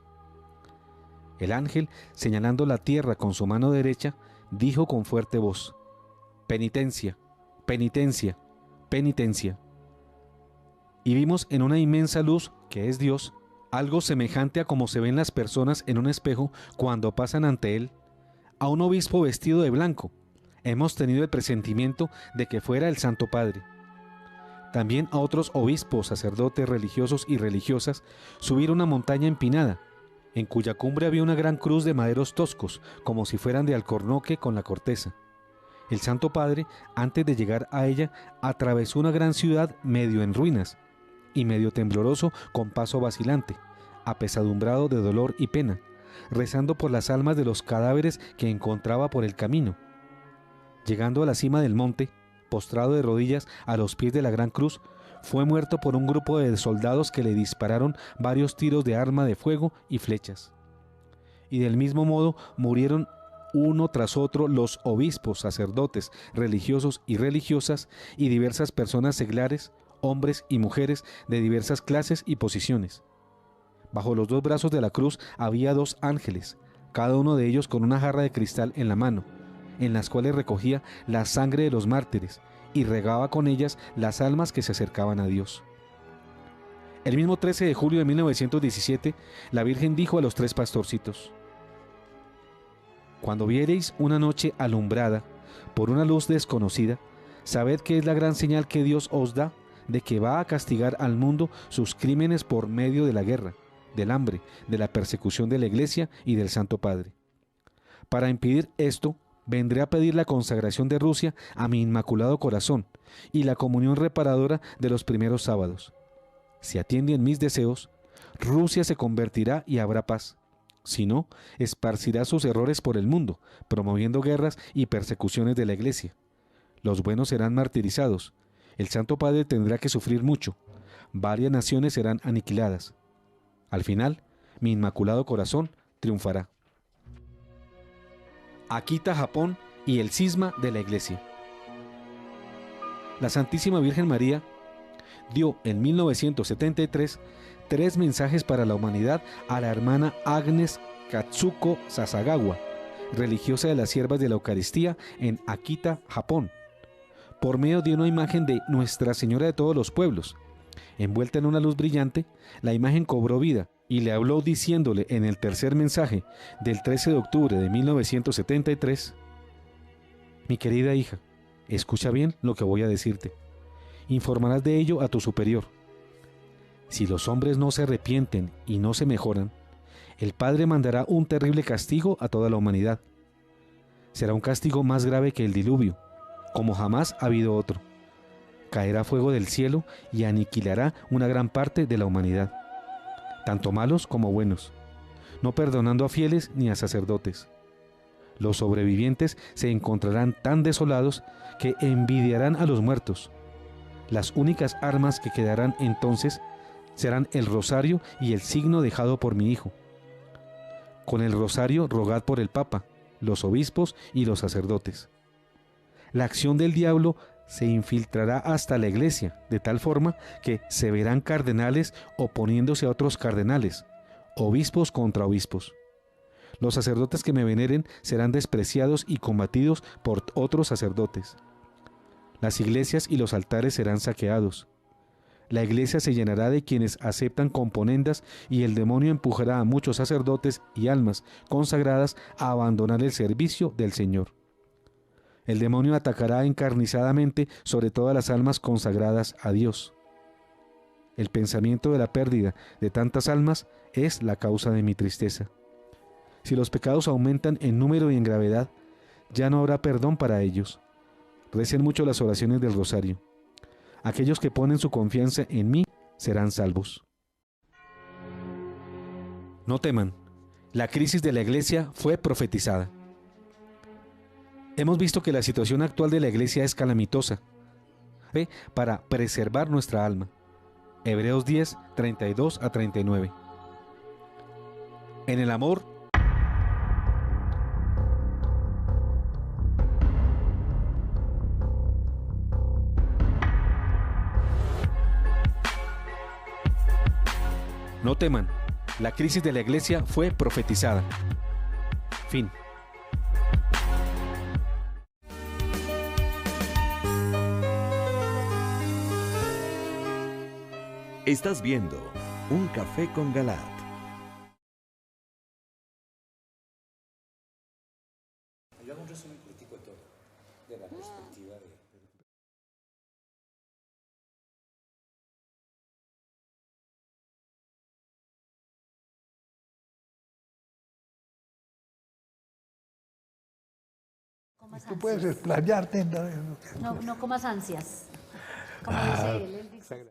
El ángel, señalando la tierra con su mano derecha, dijo con fuerte voz: «Penitencia, penitencia, penitencia». Y vimos en una inmensa luz, que es Dios, algo semejante a como se ven las personas en un espejo cuando pasan ante él, a un obispo vestido de blanco. Hemos tenido el presentimiento de que fuera el Santo Padre. También a otros obispos, sacerdotes, religiosos y religiosas subir una montaña empinada, en cuya cumbre había una gran cruz de maderos toscos, como si fueran de alcornoque con la corteza. El Santo Padre, antes de llegar a ella, atravesó una gran ciudad medio en ruinas y medio tembloroso con paso vacilante, apesadumbrado de dolor y pena, rezando por las almas de los cadáveres que encontraba por el camino. Llegando a la cima del monte, postrado de rodillas a los pies de la gran cruz, fue muerto por un grupo de soldados que le dispararon varios tiros de arma de fuego y flechas. Y del mismo modo murieron uno tras otro los obispos, sacerdotes, religiosos y religiosas y diversas personas seglares, hombres y mujeres de diversas clases y posiciones. Bajo los dos brazos de la cruz había dos ángeles, cada uno de ellos con una jarra de cristal en la mano, en las cuales recogía la sangre de los mártires y regaba con ellas las almas que se acercaban a Dios. El mismo 13 de julio de 1917, la Virgen dijo a los tres pastorcitos: «Cuando viereis una noche alumbrada por una luz desconocida, sabed que es la gran señal que Dios os da de que va a castigar al mundo sus crímenes por medio de la guerra, del hambre, de la persecución de la Iglesia y del Santo Padre. Para impedir esto, vendré a pedir la consagración de Rusia a mi Inmaculado Corazón y la comunión reparadora de los primeros sábados. Si atienden mis deseos, Rusia se convertirá y habrá paz. Si no, esparcirá sus errores por el mundo, promoviendo guerras y persecuciones de la Iglesia. Los buenos serán martirizados. El Santo Padre tendrá que sufrir mucho. Varias naciones serán aniquiladas. Al final, mi Inmaculado Corazón triunfará». Akita, Japón, y el cisma de la Iglesia. La Santísima Virgen María dio en 1973 3 mensajes para la humanidad a la hermana Agnes Katsuko Sasagawa, religiosa de las Siervas de la Eucaristía en Akita, Japón, por medio de una imagen de Nuestra Señora de todos los pueblos. Envuelta en una luz brillante, la imagen cobró vida y le habló diciéndole en el tercer mensaje del 13 de octubre de 1973: «Mi querida hija, escucha bien lo que voy a decirte. Informarás de ello a tu superior. Si los hombres no se arrepienten y no se mejoran, el Padre mandará un terrible castigo a toda la humanidad. Será un castigo más grave que el diluvio, como jamás ha habido otro. Caerá fuego del cielo y aniquilará una gran parte de la humanidad, tanto malos como buenos, no perdonando a fieles ni a sacerdotes. Los sobrevivientes se encontrarán tan desolados que envidiarán a los muertos. Las únicas armas que quedarán entonces serán el rosario y el signo dejado por mi hijo. Con el rosario rogad por el Papa, los obispos y los sacerdotes. La acción del diablo se infiltrará hasta la Iglesia, de tal forma que se verán cardenales oponiéndose a otros cardenales, obispos contra obispos. Los sacerdotes que me veneren serán despreciados y combatidos por otros sacerdotes. Las iglesias y los altares serán saqueados. La Iglesia se llenará de quienes aceptan componendas y el demonio empujará a muchos sacerdotes y almas consagradas a abandonar el servicio del Señor. El demonio atacará encarnizadamente sobre todas las almas consagradas a Dios. El pensamiento de la pérdida de tantas almas es la causa de mi tristeza. Si los pecados aumentan en número y en gravedad, ya no habrá perdón para ellos. Recen mucho las oraciones del rosario. Aquellos que ponen su confianza en mí serán salvos. No teman, la crisis de la Iglesia fue profetizada. Hemos visto que la situación actual de la Iglesia es calamitosa. Para preservar nuestra alma. Hebreos 10, 32 a 39. En el amor, no teman, la crisis de la Iglesia fue profetizada. Fin. Estás viendo Un Café con Galat. Hagamos un resumen crítico de todo, de la perspectiva de... Tú puedes explayarte en... No comas ansias, como dice él dice.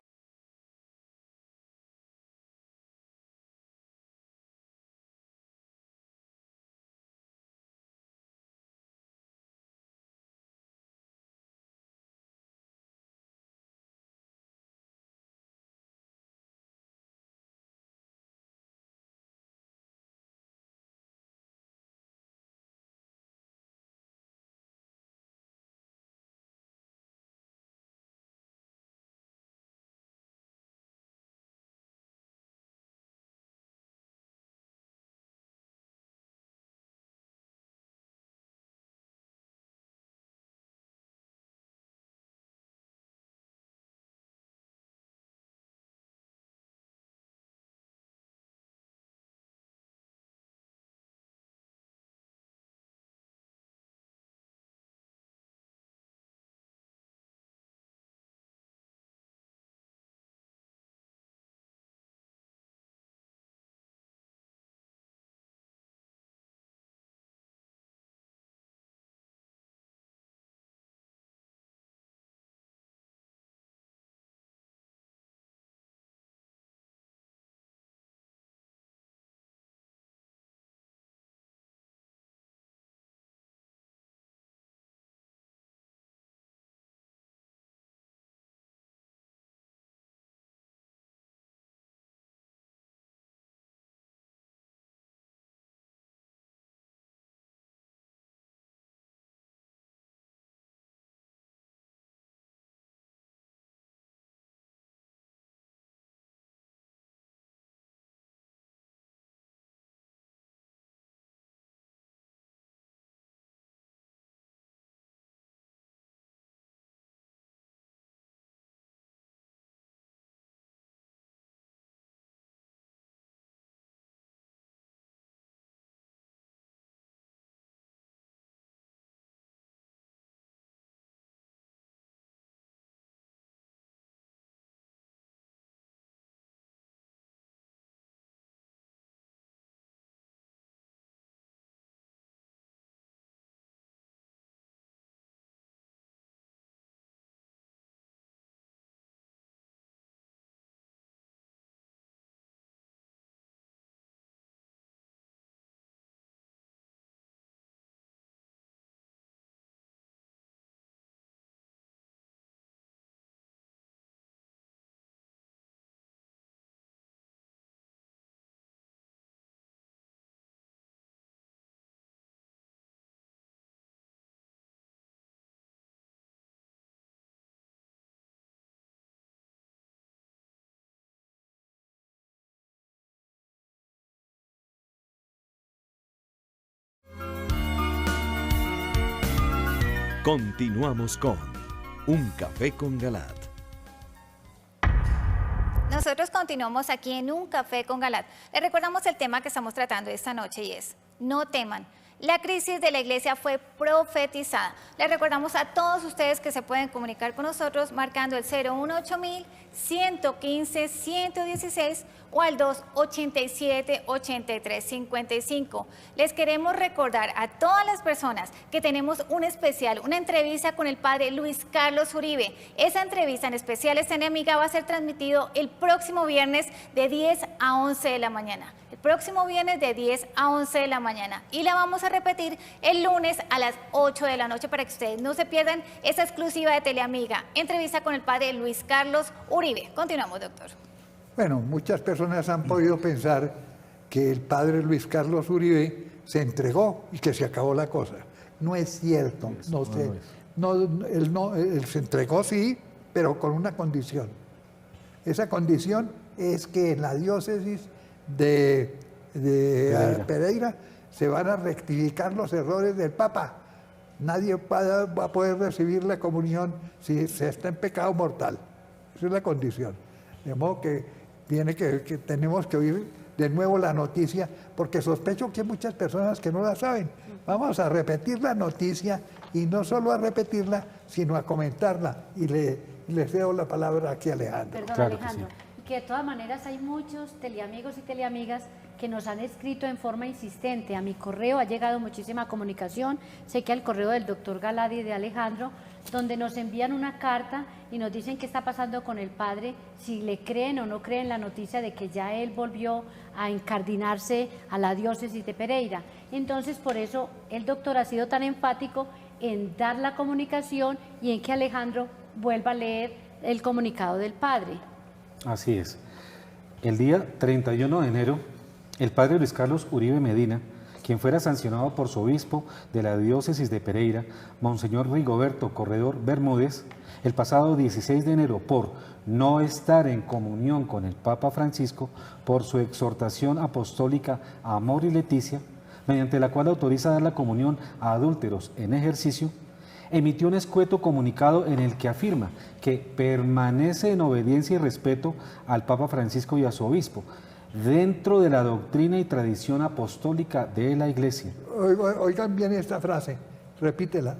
Continuamos con Un Café con Galat. Nosotros continuamos aquí en Un Café con Galat. Les recordamos el tema que estamos tratando esta noche y es, no teman. La crisis de la iglesia fue profetizada. Les recordamos a todos ustedes que se pueden comunicar con nosotros marcando el 018-115-116 o al 287-8355. Les queremos recordar a todas las personas que tenemos un especial, una entrevista con el padre Luis Carlos Uribe. Esa entrevista en especial, Amiga, va a ser transmitido el próximo viernes de 10 a 11 de la mañana. El próximo viernes de 10 a 11 de la mañana. Y la vamos a repetir el lunes a las 8 de la noche para que ustedes no se pierdan esa exclusiva de Teleamiga. Entrevista con el padre Luis Carlos Uribe. Continuamos, doctor. Bueno, muchas personas han podido pensar que el padre Luis Carlos Uribe se entregó y que se acabó la cosa. No es cierto. Él se entregó, sí, pero con una condición. Esa condición es que en la diócesis de Pereira se van a rectificar los errores del Papa. Nadie va a poder recibir la comunión si se está en pecado mortal. Esa es la condición. De modo que tenemos que oír de nuevo la noticia, porque sospecho que hay muchas personas que no la saben. Vamos a repetir la noticia y no solo a repetirla, sino a comentarla. Y le cedo la palabra aquí a Alejandro. Perdón, claro, Alejandro. Que de todas maneras hay muchos teleamigos y teleamigas que nos han escrito en forma insistente. A mi correo ha llegado muchísima comunicación, sé que al correo del doctor Galad y de Alejandro, donde nos envían una carta y nos dicen qué está pasando con el padre, si le creen o no creen la noticia de que ya él volvió a encardinarse a la diócesis de Pereira. Entonces, por eso el doctor ha sido tan enfático en dar la comunicación y en que Alejandro vuelva a leer el comunicado del padre. Así es. El día 31 de enero, el padre Luis Carlos Uribe Medina, quien fuera sancionado por su obispo de la diócesis de Pereira, Monseñor Rigoberto Corredor Bermúdez, el pasado 16 de enero por no estar en comunión con el Papa Francisco por su exhortación apostólica Amor y Leticia, mediante la cual autoriza dar la comunión a adúlteros en ejercicio, emitió un escueto comunicado en el que afirma que permanece en obediencia y respeto al Papa Francisco y a su obispo, dentro de la doctrina y tradición apostólica de la Iglesia. Oigan bien esta frase, repítela.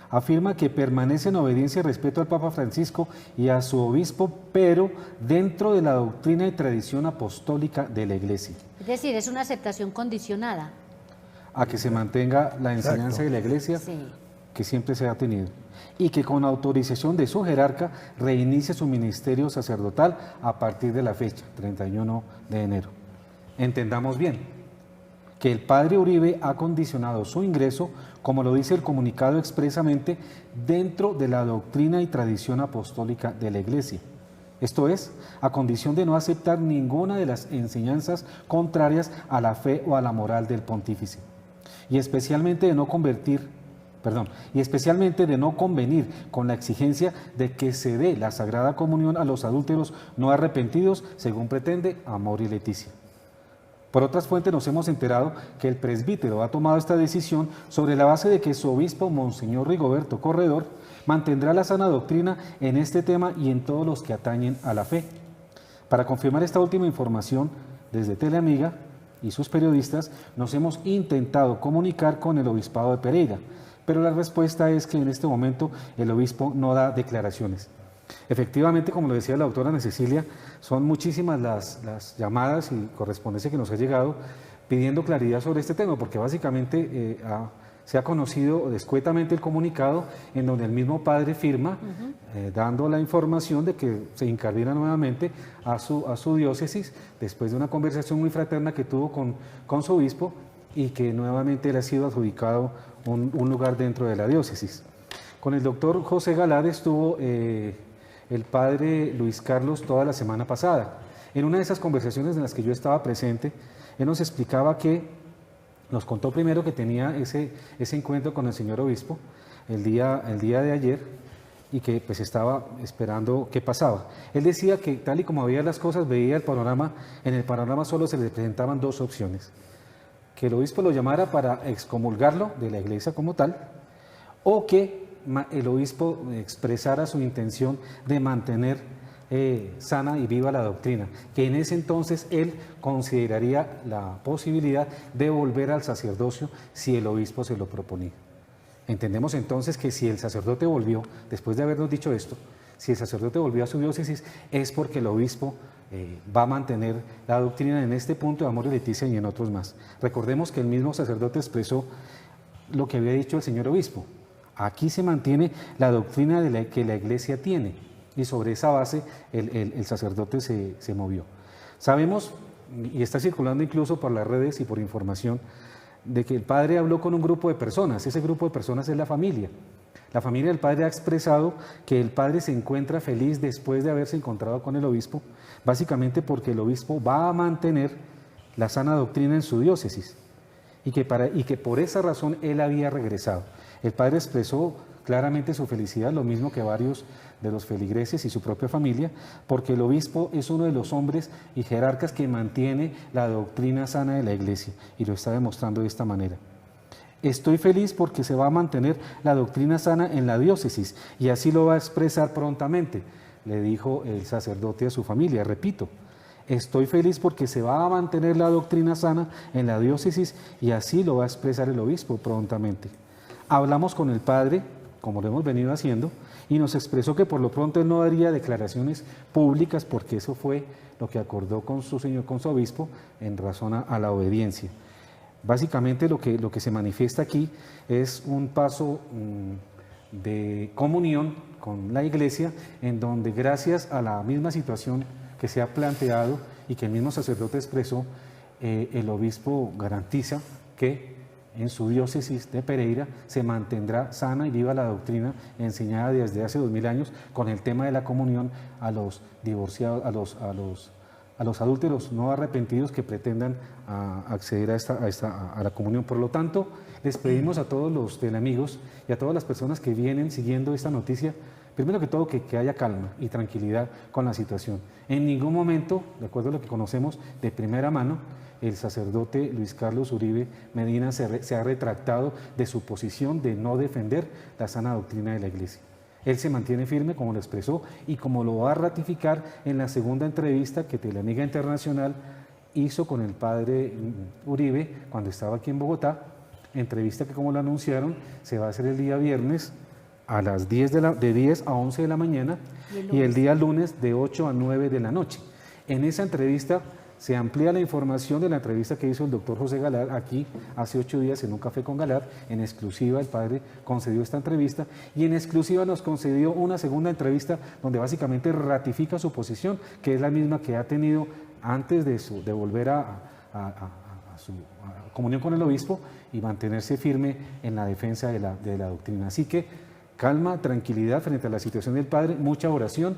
Afirma que permanece en obediencia y respeto al Papa Francisco y a su obispo, pero dentro de la doctrina y tradición apostólica de la Iglesia. Es decir, es una aceptación condicionada. A que se mantenga la enseñanza de la Iglesia, sí, que siempre se ha tenido, y que con autorización de su jerarca reinicie su ministerio sacerdotal a partir de la fecha, 31 de enero. Entendamos bien que el padre Uribe ha condicionado su ingreso, como lo dice el comunicado expresamente, dentro de la doctrina y tradición apostólica de la Iglesia. Esto es, a condición de no aceptar ninguna de las enseñanzas contrarias a la fe o a la moral del pontífice, y especialmente de no convenir con la exigencia de que se dé la Sagrada Comunión a los adúlteros no arrepentidos, según pretende Amor y Leticia. Por otras fuentes nos hemos enterado que el presbítero ha tomado esta decisión sobre la base de que su obispo, Monseñor Rigoberto Corredor, mantendrá la sana doctrina en este tema y en todos los que atañen a la fe. Para confirmar esta última información, desde Teleamiga y sus periodistas nos hemos intentado comunicar con el obispado de Pereira, pero la respuesta es que en este momento el obispo no da declaraciones. Efectivamente, como lo decía la doctora Ana Cecilia, son muchísimas las llamadas y correspondencia que nos ha llegado pidiendo claridad sobre este tema, porque básicamente se ha conocido escuetamente el comunicado en donde el mismo padre firma, dando la información de que se incardina nuevamente a su diócesis, después de una conversación muy fraterna que tuvo con su obispo, y que nuevamente le ha sido adjudicado un lugar dentro de la diócesis. Con el doctor José Galad estuvo el padre Luis Carlos toda la semana pasada. En una de esas conversaciones en las que yo estaba presente, él nos explicaba nos contó primero que tenía ese encuentro con el señor obispo el día de ayer y que pues estaba esperando qué pasaba. Él decía que tal y como veía las cosas, veía el panorama, en el panorama solo se le presentaban dos opciones: que el obispo lo llamara para excomulgarlo de la iglesia como tal, o que el obispo expresara su intención de mantener sana y viva la doctrina, que en ese entonces él consideraría la posibilidad de volver al sacerdocio si el obispo se lo proponía. Entendemos entonces que si el sacerdote volvió, después de habernos dicho esto, si el sacerdote volvió a su diócesis es porque el obispo va a mantener la doctrina en este punto de Amor y Leticia y en otros más. Recordemos que el mismo sacerdote expresó lo que había dicho el señor obispo. Aquí se mantiene la doctrina que la Iglesia tiene y sobre esa base el sacerdote se movió. Sabemos, y está circulando incluso por las redes y por información, de que el padre habló con un grupo de personas. Ese grupo de personas es la familia. La familia del padre ha expresado que el padre se encuentra feliz después de haberse encontrado con el obispo, básicamente porque el obispo va a mantener la sana doctrina en su diócesis y que por esa razón él había regresado. El padre expresó claramente su felicidad, lo mismo que varios de los feligreses y su propia familia, porque el obispo es uno de los hombres y jerarcas que mantiene la doctrina sana de la Iglesia y lo está demostrando de esta manera. Estoy feliz porque se va a mantener la doctrina sana en la diócesis y así lo va a expresar prontamente, le dijo el sacerdote a su familia. Repito, estoy feliz porque se va a mantener la doctrina sana en la diócesis y así lo va a expresar el obispo prontamente. Hablamos con el padre, como lo hemos venido haciendo, y nos expresó que por lo pronto él no daría declaraciones públicas porque eso fue lo que acordó con su obispo en razón a la obediencia. Básicamente lo que se manifiesta aquí es un paso de comunión con la Iglesia, en donde gracias a la misma situación que se ha planteado y que el mismo sacerdote expresó, el obispo garantiza que en su diócesis de Pereira se mantendrá sana y viva la doctrina enseñada desde hace 2000 años con el tema de la comunión a los divorciados, a los adúlteros no arrepentidos que pretendan acceder a la comunión. Por lo tanto, les pedimos a todos los teleamigos y a todas las personas que vienen siguiendo esta noticia, primero que todo, que haya calma y tranquilidad con la situación. En ningún momento, de acuerdo a lo que conocemos de primera mano, el sacerdote Luis Carlos Uribe Medina se ha retractado de su posición de no defender la sana doctrina de la Iglesia. Él se mantiene firme, como lo expresó, y como lo va a ratificar en la segunda entrevista que Teleamiga Internacional hizo con el padre Uribe cuando estaba aquí en Bogotá, entrevista que, como lo anunciaron, se va a hacer el día viernes a las 10 de 10 a 11 de la mañana y el día lunes de 8 a 9 de la noche. En esa entrevista se amplía la información de la entrevista que hizo el doctor José Galard aquí hace 8 días en un café con Galard. En exclusiva el padre concedió esta entrevista y en exclusiva nos concedió una segunda entrevista donde básicamente ratifica su posición, que es la misma que ha tenido antes de volver a su comunión con el obispo y mantenerse firme en la defensa de la doctrina. Así que calma, tranquilidad frente a la situación del padre, mucha oración.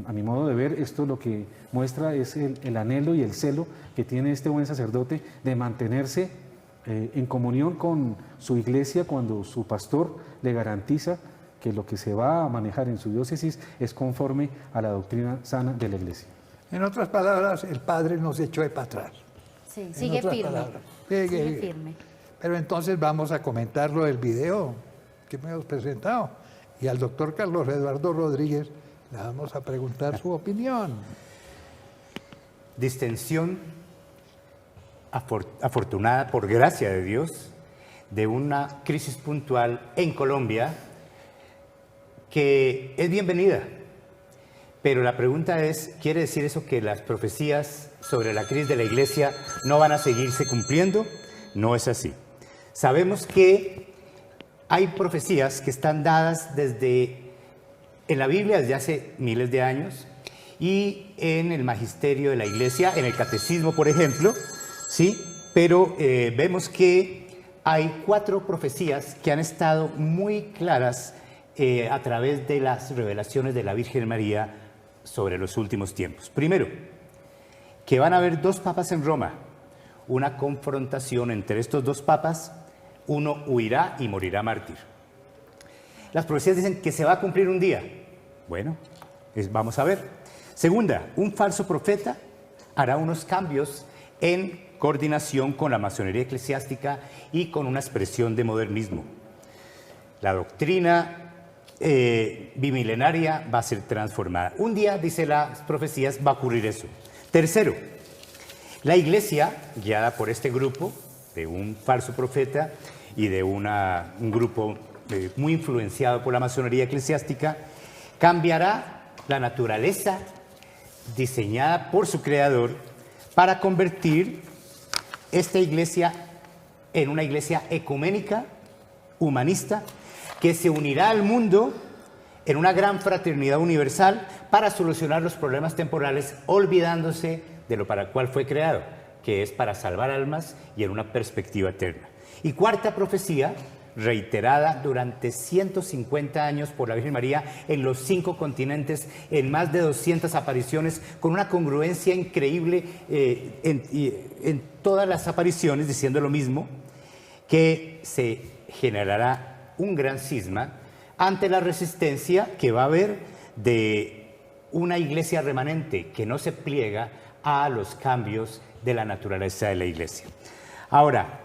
A mi modo de ver, esto lo que muestra es el anhelo y el celo que tiene este buen sacerdote de mantenerse en comunión con su iglesia cuando su pastor le garantiza que lo que se va a manejar en su diócesis es conforme a la doctrina sana de la Iglesia. En otras palabras, el padre nos echó de para atrás. Sí, sigue firme. Sigue firme. Pero entonces vamos a comentar lo del video que me hemos presentado y al doctor Carlos Eduardo Rodríguez le vamos a preguntar su opinión. Distensión afortunada, por gracia de Dios, de una crisis puntual en Colombia que es bienvenida. Pero la pregunta es, ¿quiere decir eso que las profecías sobre la crisis de la Iglesia no van a seguirse cumpliendo? No es así. Sabemos que hay profecías que están dadas en la Biblia desde hace miles de años y en el magisterio de la Iglesia, en el catecismo, por ejemplo, ¿sí? Pero vemos que hay 4 profecías que han estado muy claras a través de las revelaciones de la Virgen María sobre los últimos tiempos. Primero, que van a haber 2 papas en Roma, una confrontación entre estos 2 papas, uno huirá y morirá mártir. Las profecías dicen que se va a cumplir un día. Bueno, vamos a ver. Segunda, un falso profeta hará unos cambios en coordinación con la masonería eclesiástica y con una expresión de modernismo. La doctrina bimilenaria va a ser transformada. Un día, dice las profecías, va a ocurrir eso. Tercero, la iglesia, guiada por este grupo de un falso profeta y de un grupo muy influenciado por la masonería eclesiástica, cambiará la naturaleza diseñada por su creador para convertir esta iglesia en una iglesia ecuménica, humanista, que se unirá al mundo en una gran fraternidad universal para solucionar los problemas temporales, olvidándose de lo para el cual fue creado, que es para salvar almas y en una perspectiva eterna. Y cuarta profecía, reiterada durante 150 años por la Virgen María en los 5 continentes, en más de 200 apariciones, con una congruencia increíble en todas las apariciones, diciendo lo mismo, que se generará un gran cisma ante la resistencia que va a haber de una iglesia remanente que no se pliega a los cambios de la naturaleza de la iglesia. Ahora,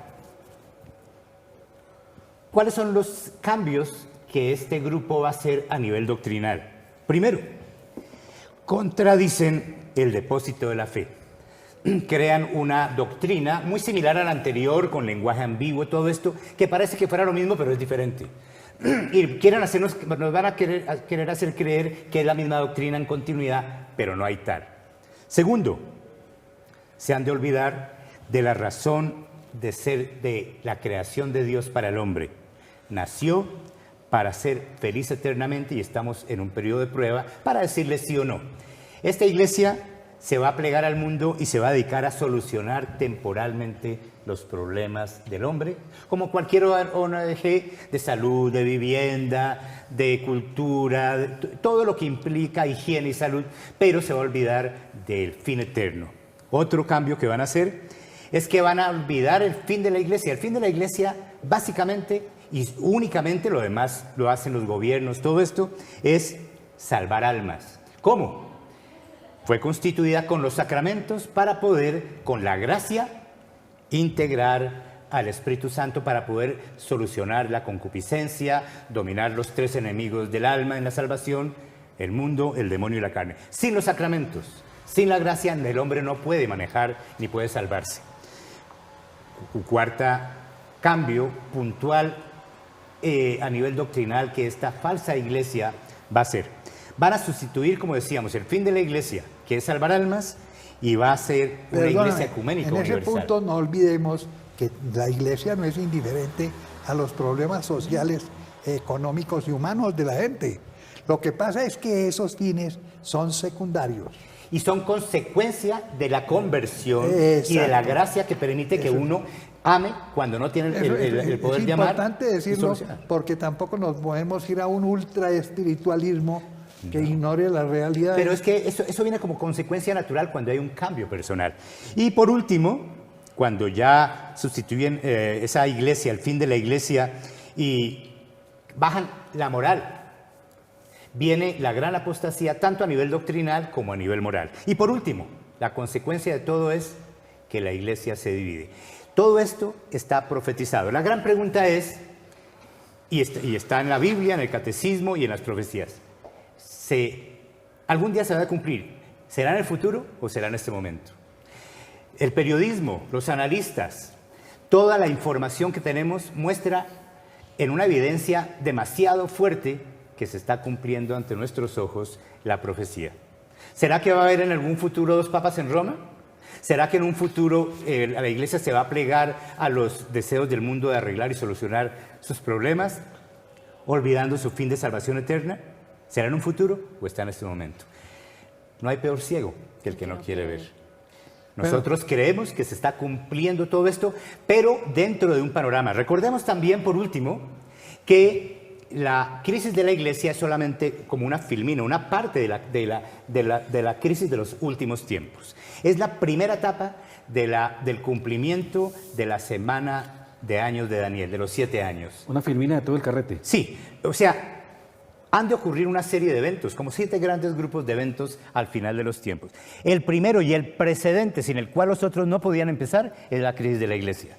¿cuáles son los cambios que este grupo va a hacer a nivel doctrinal? Primero, contradicen el depósito de la fe. Crean una doctrina muy similar a la anterior, con lenguaje ambiguo, todo esto, que parece que fuera lo mismo, pero es diferente. Y nos van a querer hacer creer que es la misma doctrina en continuidad, pero no hay tal. Segundo, se han de olvidar de la razón de ser de la creación de Dios para el hombre. Nació para ser feliz eternamente y estamos en un periodo de prueba para decirle sí o no. Esta iglesia se va a plegar al mundo y se va a dedicar a solucionar temporalmente los problemas del hombre, como cualquier ONG de salud, de vivienda, de cultura, de todo lo que implica higiene y salud, pero se va a olvidar del fin eterno. Otro cambio que van a hacer es que van a olvidar el fin de la iglesia. El fin de la iglesia, básicamente y únicamente, lo demás lo hacen los gobiernos, todo esto es salvar almas. ¿Cómo? Fue constituida con los sacramentos para poder, con la gracia, integrar al Espíritu Santo para poder solucionar la concupiscencia, dominar los 3 enemigos del alma en la salvación, el mundo, el demonio y la carne. Sin los sacramentos, sin la gracia, el hombre no puede manejar ni puede salvarse. Cuarta cambio puntual a nivel doctrinal que esta falsa iglesia va a hacer. Van a sustituir, como decíamos, el fin de la iglesia, que es salvar almas, y va a ser una iglesia ecuménica universal. En ese punto no olvidemos que la iglesia no es indiferente a los problemas sociales, económicos y humanos de la gente. Lo que pasa es que esos fines son secundarios. Y son consecuencia de la conversión y de la gracia que permite que uno ame cuando no tiene el poder de amar. Es importante decirlo porque tampoco nos podemos ir a un ultra espiritualismo que ignore la realidad. Pero es que eso viene como consecuencia natural cuando hay un cambio personal. Y por último, cuando ya sustituyen esa iglesia, el fin de la iglesia, y bajan la moral, viene la gran apostasía tanto a nivel doctrinal como a nivel moral. Y por último, la consecuencia de todo es que la iglesia se divide. Todo esto está profetizado. La gran pregunta es, y está en la Biblia, en el catecismo y en las profecías, ¿algún día se va a cumplir? ¿Será en el futuro o será en este momento? El periodismo, los analistas, toda la información que tenemos muestra en una evidencia demasiado fuerte que se está cumpliendo ante nuestros ojos la profecía. ¿Será que va a haber en algún futuro 2 papas en Roma? ¿Será que en un futuro la iglesia se va a plegar a los deseos del mundo de arreglar y solucionar sus problemas, olvidando su fin de salvación eterna? ¿Será en un futuro o está en este momento? No hay peor ciego que el que no quiere ver. Nosotros creemos que se está cumpliendo todo esto, pero dentro de un panorama. Recordemos también, por último, que la crisis de la iglesia es solamente como una filmina, una parte de la crisis de los últimos tiempos. Es la primera etapa del cumplimiento de la semana de años de Daniel, de los 7 años. Una filmina de todo el carrete. Sí, o sea, han de ocurrir una serie de eventos, como 7 grandes grupos de eventos al final de los tiempos. El primero y el precedente, sin el cual los otros no podían empezar, es la crisis de la iglesia.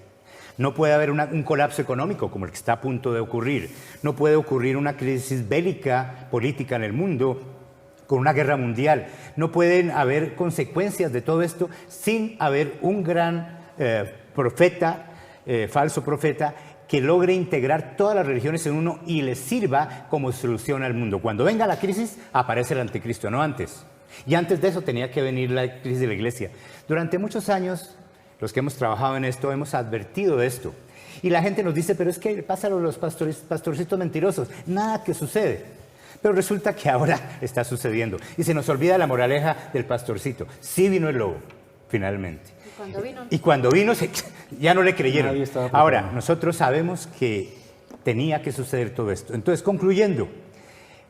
No puede haber un colapso económico como el que está a punto de ocurrir. No puede ocurrir una crisis bélica, política en el mundo, con una guerra mundial. No pueden haber consecuencias de todo esto sin haber un gran profeta, falso profeta, que logre integrar todas las religiones en uno y les sirva como solución al mundo. Cuando venga la crisis, aparece el anticristo, no antes. Y antes de eso tenía que venir la crisis de la iglesia. Durante muchos años, los que hemos trabajado en esto, hemos advertido de esto. Y la gente nos dice, pero es que pásalo a los pastorcitos mentirosos. Nada que sucede. Pero resulta que ahora está sucediendo. Y se nos olvida la moraleja del pastorcito. Sí vino el lobo, finalmente. Y cuando vino, ya no le creyeron. Ahora, nosotros sabemos que tenía que suceder todo esto. Entonces, concluyendo,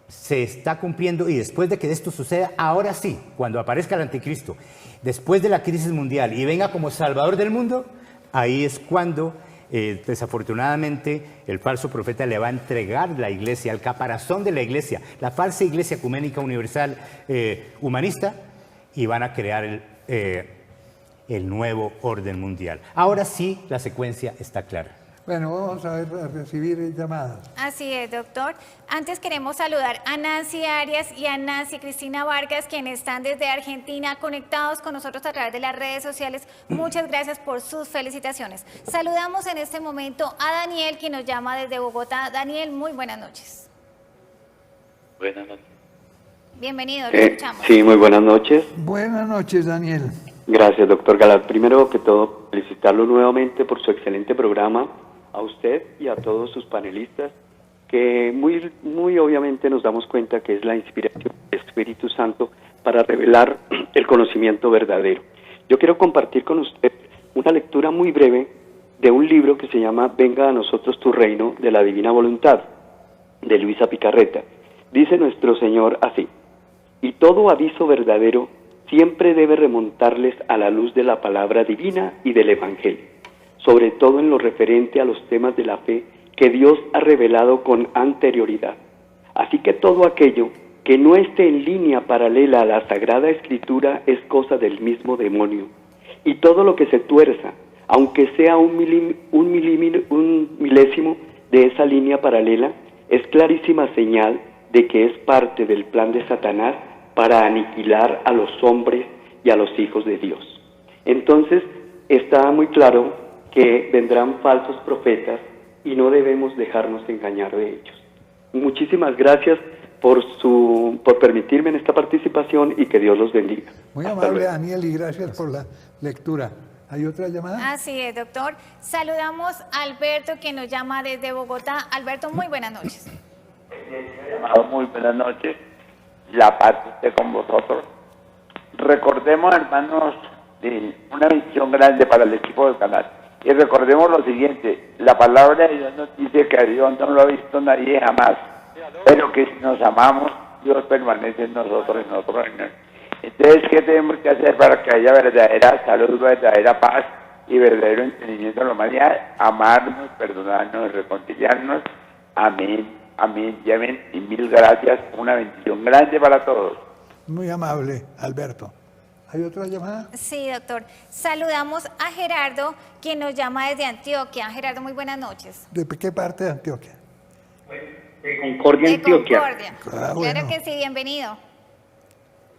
se está cumpliendo y después de que esto suceda, ahora sí, cuando aparezca el anticristo, después de la crisis mundial y venga como salvador del mundo, ahí es cuando desafortunadamente el falso profeta le va a entregar la iglesia, el caparazón de la iglesia, la falsa iglesia ecuménica universal humanista, y van a crear el nuevo orden mundial. Ahora sí, la secuencia está clara. Bueno, vamos a recibir llamadas. Así es, doctor. Antes queremos saludar a Nancy Arias y a Nancy Cristina Vargas, quienes están desde Argentina conectados con nosotros a través de las redes sociales. Muchas gracias por sus felicitaciones. Saludamos en este momento a Daniel, quien nos llama desde Bogotá. Daniel, muy buenas noches. Buenas noches. Bienvenido, lo escuchamos. Sí, muy buenas noches. Buenas noches, Daniel. Gracias, doctor Galat. Primero que todo, felicitarlo nuevamente por su excelente programa, a usted y a todos sus panelistas, que muy obviamente nos damos cuenta que es la inspiración del Espíritu Santo para revelar el conocimiento verdadero. Yo quiero compartir con usted una lectura muy breve de un libro que se llama Venga a nosotros tu reino, de la divina voluntad, de Luisa Picarreta. Dice nuestro Señor así: y todo aviso verdadero siempre debe remontarles a la luz de la palabra divina y del Evangelio, sobre todo en lo referente a los temas de la fe que Dios ha revelado con anterioridad. Así que todo aquello que no esté en línea paralela a la Sagrada Escritura es cosa del mismo demonio, y todo lo que se tuerza, aunque sea un milésimo de esa línea paralela, es clarísima señal de que es parte del plan de Satanás para aniquilar a los hombres y a los hijos de Dios. Entonces, está muy claro que vendrán falsos profetas y no debemos dejarnos engañar de ellos. Muchísimas gracias por permitirme en esta participación y que Dios los bendiga. Muy amable, Daniel, y gracias por la lectura. ¿Hay otra llamada? Así es, doctor. Saludamos a Alberto, quien nos llama desde Bogotá. Alberto, muy buenas noches. Muy buenas noches. La paz esté con vosotros. Recordemos, hermanos, una misión grande para el equipo del canal. Y recordemos lo siguiente: la palabra de Dios nos dice que a Dios no lo ha visto nadie jamás, pero que si nos amamos, Dios permanece en nosotros y nosotros en Él. Entonces, ¿qué tenemos que hacer para que haya verdadera salud, verdadera paz y verdadero entendimiento en la humanidad? Amarnos, perdonarnos, reconciliarnos. Amén. Amén y amén, y mil gracias, una bendición grande para todos. Muy amable, Alberto. ¿Hay otra llamada? Sí, doctor. Saludamos a Gerardo, quien nos llama desde Antioquia. Gerardo, muy buenas noches. ¿De qué parte de Antioquia? De Concordia, Antioquia. Concordia. Claro bueno. Que sí, bienvenido.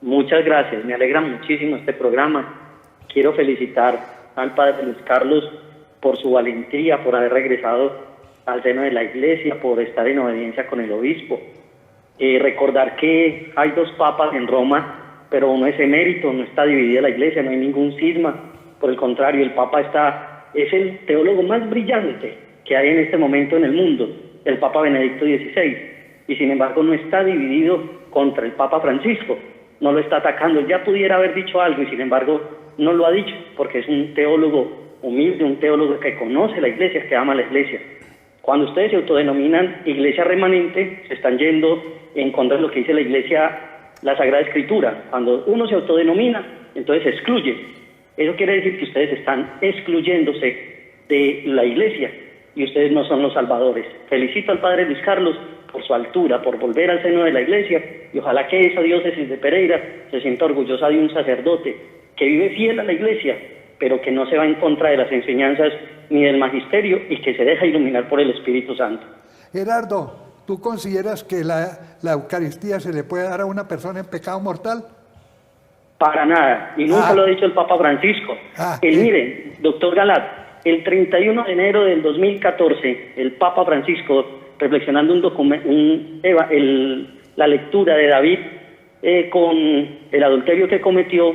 Muchas gracias, me alegra muchísimo este programa. Quiero felicitar al padre Luis Carlos por su valentía, por haber regresado al seno de la iglesia, por estar en obediencia con el obispo. Recordar que hay dos papas en Roma, pero uno es emérito, no está dividida la iglesia, no hay ningún cisma. Por el contrario, el papa es el teólogo más brillante que hay en este momento en el mundo, el papa Benedicto XVI, y sin embargo no está dividido contra el papa Francisco, no lo está atacando. Ya pudiera haber dicho algo y sin embargo no lo ha dicho, porque es un teólogo humilde, un teólogo que conoce la iglesia, que ama la iglesia. Cuando ustedes se autodenominan iglesia remanente, se están yendo en contra de lo que dice la iglesia, la Sagrada Escritura. Cuando uno se autodenomina, entonces se excluye. Eso quiere decir que ustedes están excluyéndose de la iglesia y ustedes no son los salvadores. Felicito al padre Luis Carlos por su altura, por volver al seno de la iglesia, y ojalá que esa diócesis de Pereira se sienta orgullosa de un sacerdote que vive fiel a la iglesia, pero que no se va en contra de las enseñanzas ni del magisterio y que se deja iluminar por el Espíritu Santo. Gerardo, ¿tú consideras que la Eucaristía se le puede dar a una persona en pecado mortal? Para nada, y nunca lo ha dicho el Papa Francisco. Mire, doctor Galat, el 31 de enero del 2014, el Papa Francisco, reflexionando la lectura de David con el adulterio que cometió,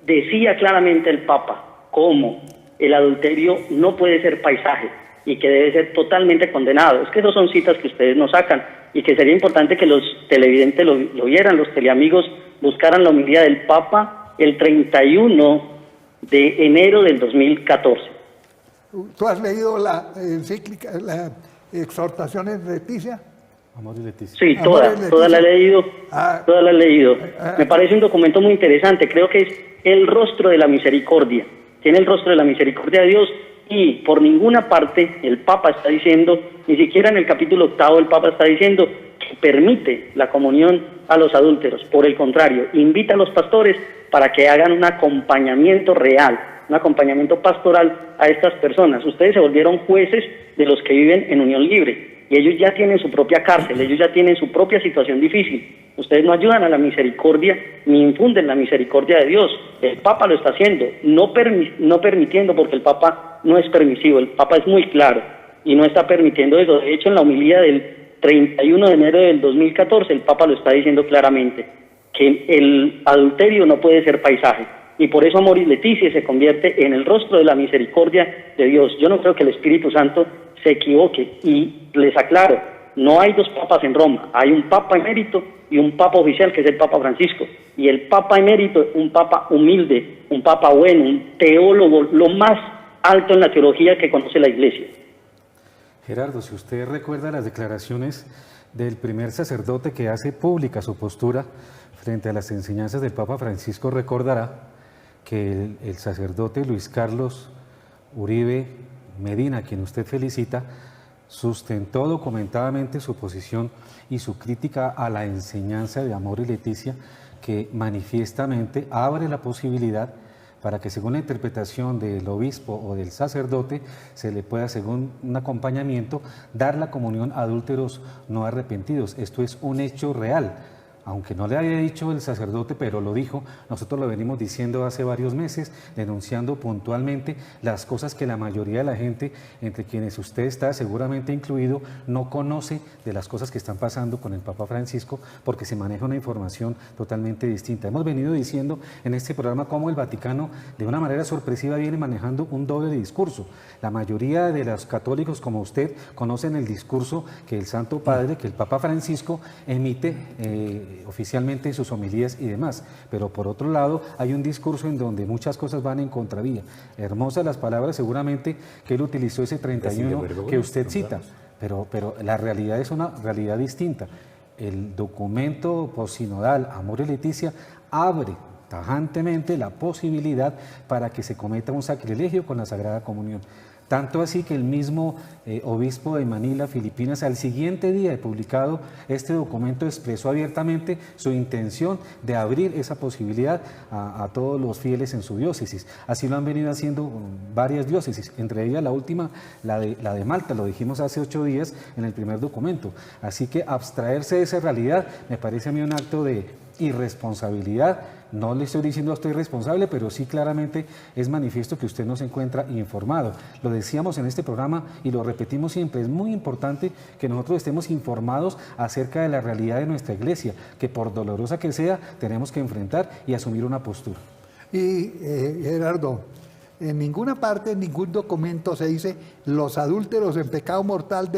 decía claramente el Papa cómo el adulterio no puede ser paisaje y que debe ser totalmente condenado. Es que esas son citas que ustedes nos sacan y que sería importante que los televidentes lo vieran, los teleamigos buscaran la homilía del Papa el 31 de enero del 2014. ¿Tú has leído la encíclica, la exhortaciones de Leticia? Amor y Leticia. Sí, toda la he leído. Toda la he leído. Me parece un documento muy interesante. Creo que es el rostro de la misericordia. Tiene el rostro de la misericordia de Dios y por ninguna parte el Papa está diciendo, ni siquiera en el capítulo 8 el Papa está diciendo que permite la comunión a los adúlteros. Por el contrario, invita a los pastores para que hagan un acompañamiento real, un acompañamiento pastoral a estas personas. Ustedes se volvieron jueces de los que viven en unión libre y ellos ya tienen su propia cárcel, ellos ya tienen su propia situación difícil. Ustedes no ayudan a la misericordia ni infunden la misericordia de Dios. El Papa lo está haciendo, no permitiendo, porque el Papa no es permisivo, el Papa es muy claro y no está permitiendo eso. De hecho, en la homilía del 31 de enero del 2014, el Papa lo está diciendo claramente, que el adulterio no puede ser paisaje. Y por eso Amoris Laetitia se convierte en el rostro de la misericordia de Dios. Yo no creo que el Espíritu Santo se equivoque. Y les aclaro, no hay dos papas en Roma. Hay un papa emérito y un papa oficial, que es el Papa Francisco. Y el papa emérito, un papa humilde, un papa bueno, un teólogo, lo más alto en la teología que conoce la Iglesia. Gerardo, si usted recuerda las declaraciones del primer sacerdote que hace pública su postura frente a las enseñanzas del Papa Francisco, recordará que el sacerdote Luis Carlos Uribe Medina, a quien usted felicita, sustentó documentadamente su posición y su crítica a la enseñanza de Amoris Laetitia, que manifiestamente abre la posibilidad para que, según la interpretación del obispo o del sacerdote, se le pueda, según un acompañamiento, dar la comunión a adúlteros no arrepentidos. Esto es un hecho real. Aunque no le haya dicho el sacerdote, pero lo dijo, nosotros lo venimos diciendo hace varios meses, denunciando puntualmente las cosas que la mayoría de la gente, entre quienes usted está seguramente incluido, no conoce de las cosas que están pasando con el Papa Francisco, porque se maneja una información totalmente distinta. Hemos venido diciendo en este programa cómo el Vaticano, de una manera sorpresiva, viene manejando un doble discurso. La mayoría de los católicos, como usted, conocen el discurso que el Santo Padre, que el Papa Francisco emite oficialmente en sus homilías y demás, pero por otro lado hay un discurso en donde muchas cosas van en contravía. Hermosas las palabras seguramente que él utilizó ese 31 que usted cita, pero la realidad es una realidad distinta. El documento posinodal Amoris Laetitia abre tajantemente la posibilidad para que se cometa un sacrilegio con la Sagrada Comunión. Tanto así que el mismo obispo de Manila, Filipinas, al siguiente día de publicado este documento, expresó abiertamente su intención de abrir esa posibilidad a todos los fieles en su diócesis. Así lo han venido haciendo varias diócesis, entre ellas la última, la de Malta, lo dijimos hace 8 días en el primer documento. Así que abstraerse de esa realidad me parece a mí un acto de irresponsabilidad. No le estoy diciendo a usted irresponsable, pero sí claramente es manifiesto que usted no se encuentra informado. Lo decíamos en este programa y lo repetimos siempre, es muy importante que nosotros estemos informados acerca de la realidad de nuestra iglesia, que por dolorosa que sea, tenemos que enfrentar y asumir una postura. Y Gerardo, en ninguna parte, en ningún documento se dice los adúlteros en pecado mortal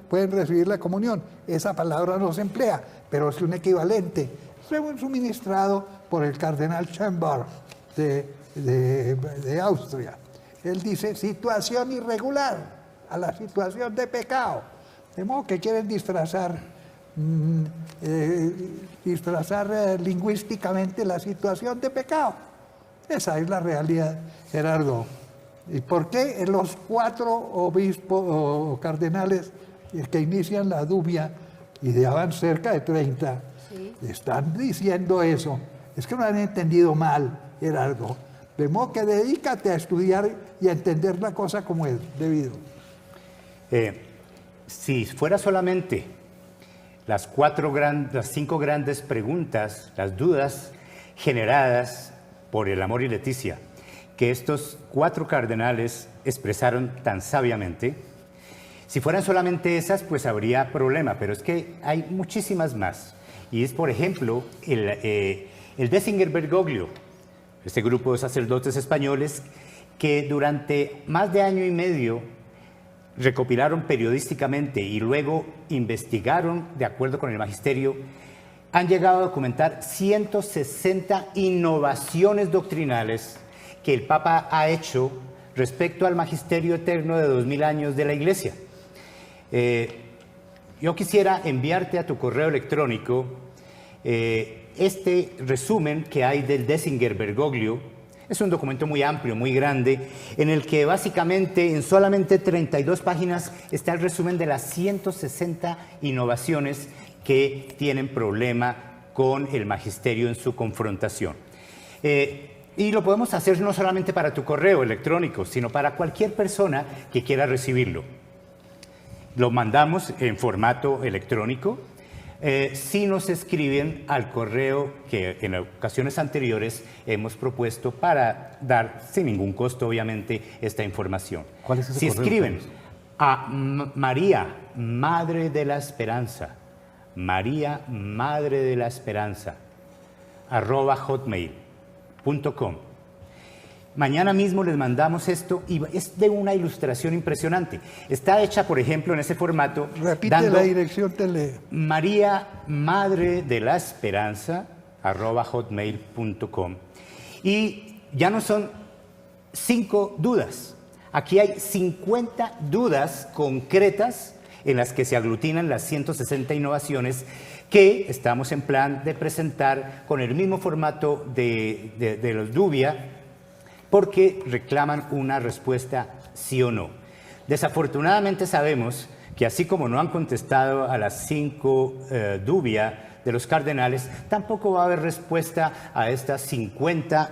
pueden recibir la comunión. Esa palabra no se emplea, pero es un equivalente. Fue suministrado por el cardenal Chambord de Austria. Él dice situación irregular a la situación de pecado. De modo que quieren disfrazar lingüísticamente la situación de pecado. Esa es la realidad, Gerardo. ¿Y por qué los 4 obispos o cardenales que inician la dubia, y ya van cerca de 30, están diciendo eso? Es que no han entendido mal, Gerardo. De modo que dedícate a estudiar y a entender la cosa como es debido. Si fuera solamente las 5 grandes preguntas, las dudas generadas por el Amor y Leticia, que estos 4 cardenales expresaron tan sabiamente, si fueran solamente esas, pues habría problema, pero es que hay muchísimas más. Y es, por ejemplo, el Dessinger Bergoglio, este grupo de sacerdotes españoles que durante más de año y medio recopilaron periodísticamente y luego investigaron de acuerdo con el magisterio, han llegado a documentar 160 innovaciones doctrinales que el Papa ha hecho respecto al magisterio eterno de 2000 años de la Iglesia. Yo quisiera enviarte a tu correo electrónico este resumen que hay del Dessinger Bergoglio. Es un documento muy amplio, muy grande, en el que básicamente en solamente 32 páginas está el resumen de las 160 innovaciones que tienen problema con el magisterio en su confrontación. Y lo podemos hacer no solamente para tu correo electrónico, sino para cualquier persona que quiera recibirlo. Lo mandamos en formato electrónico. Si nos escriben al correo que en ocasiones anteriores hemos propuesto para dar, sin ningún costo obviamente, esta información. ¿Cuál es ese si correo, escriben Carlos? a María, Madre de la Esperanza, María, Madre de la Esperanza, @hotmail.com. Mañana mismo les mandamos esto y es de una ilustración impresionante. Está hecha, por ejemplo, en ese formato. Repite la dirección tele. María, Madre de la Esperanza, @hotmail.com. Y ya no son 5 dudas. Aquí hay 50 dudas concretas en las que se aglutinan las 160 innovaciones que estamos en plan de presentar con el mismo formato de los Dubia, porque reclaman una respuesta sí o no. Desafortunadamente sabemos que así como no han contestado a las 5 Dubia de los cardenales, tampoco va a haber respuesta a estas 50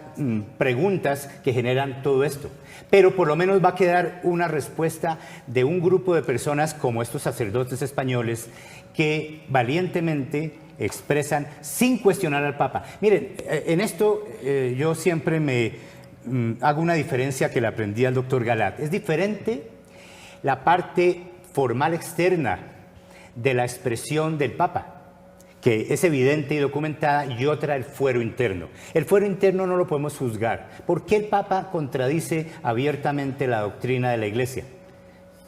preguntas que generan todo esto. Pero por lo menos va a quedar una respuesta de un grupo de personas como estos sacerdotes españoles que valientemente expresan sin cuestionar al Papa. Miren, en esto yo siempre hago una diferencia que le aprendí al doctor Galat. Es diferente la parte formal externa de la expresión del Papa, que es evidente y documentada, y otra el fuero interno. El fuero interno no lo podemos juzgar. ¿Por qué el Papa contradice abiertamente la doctrina de la Iglesia?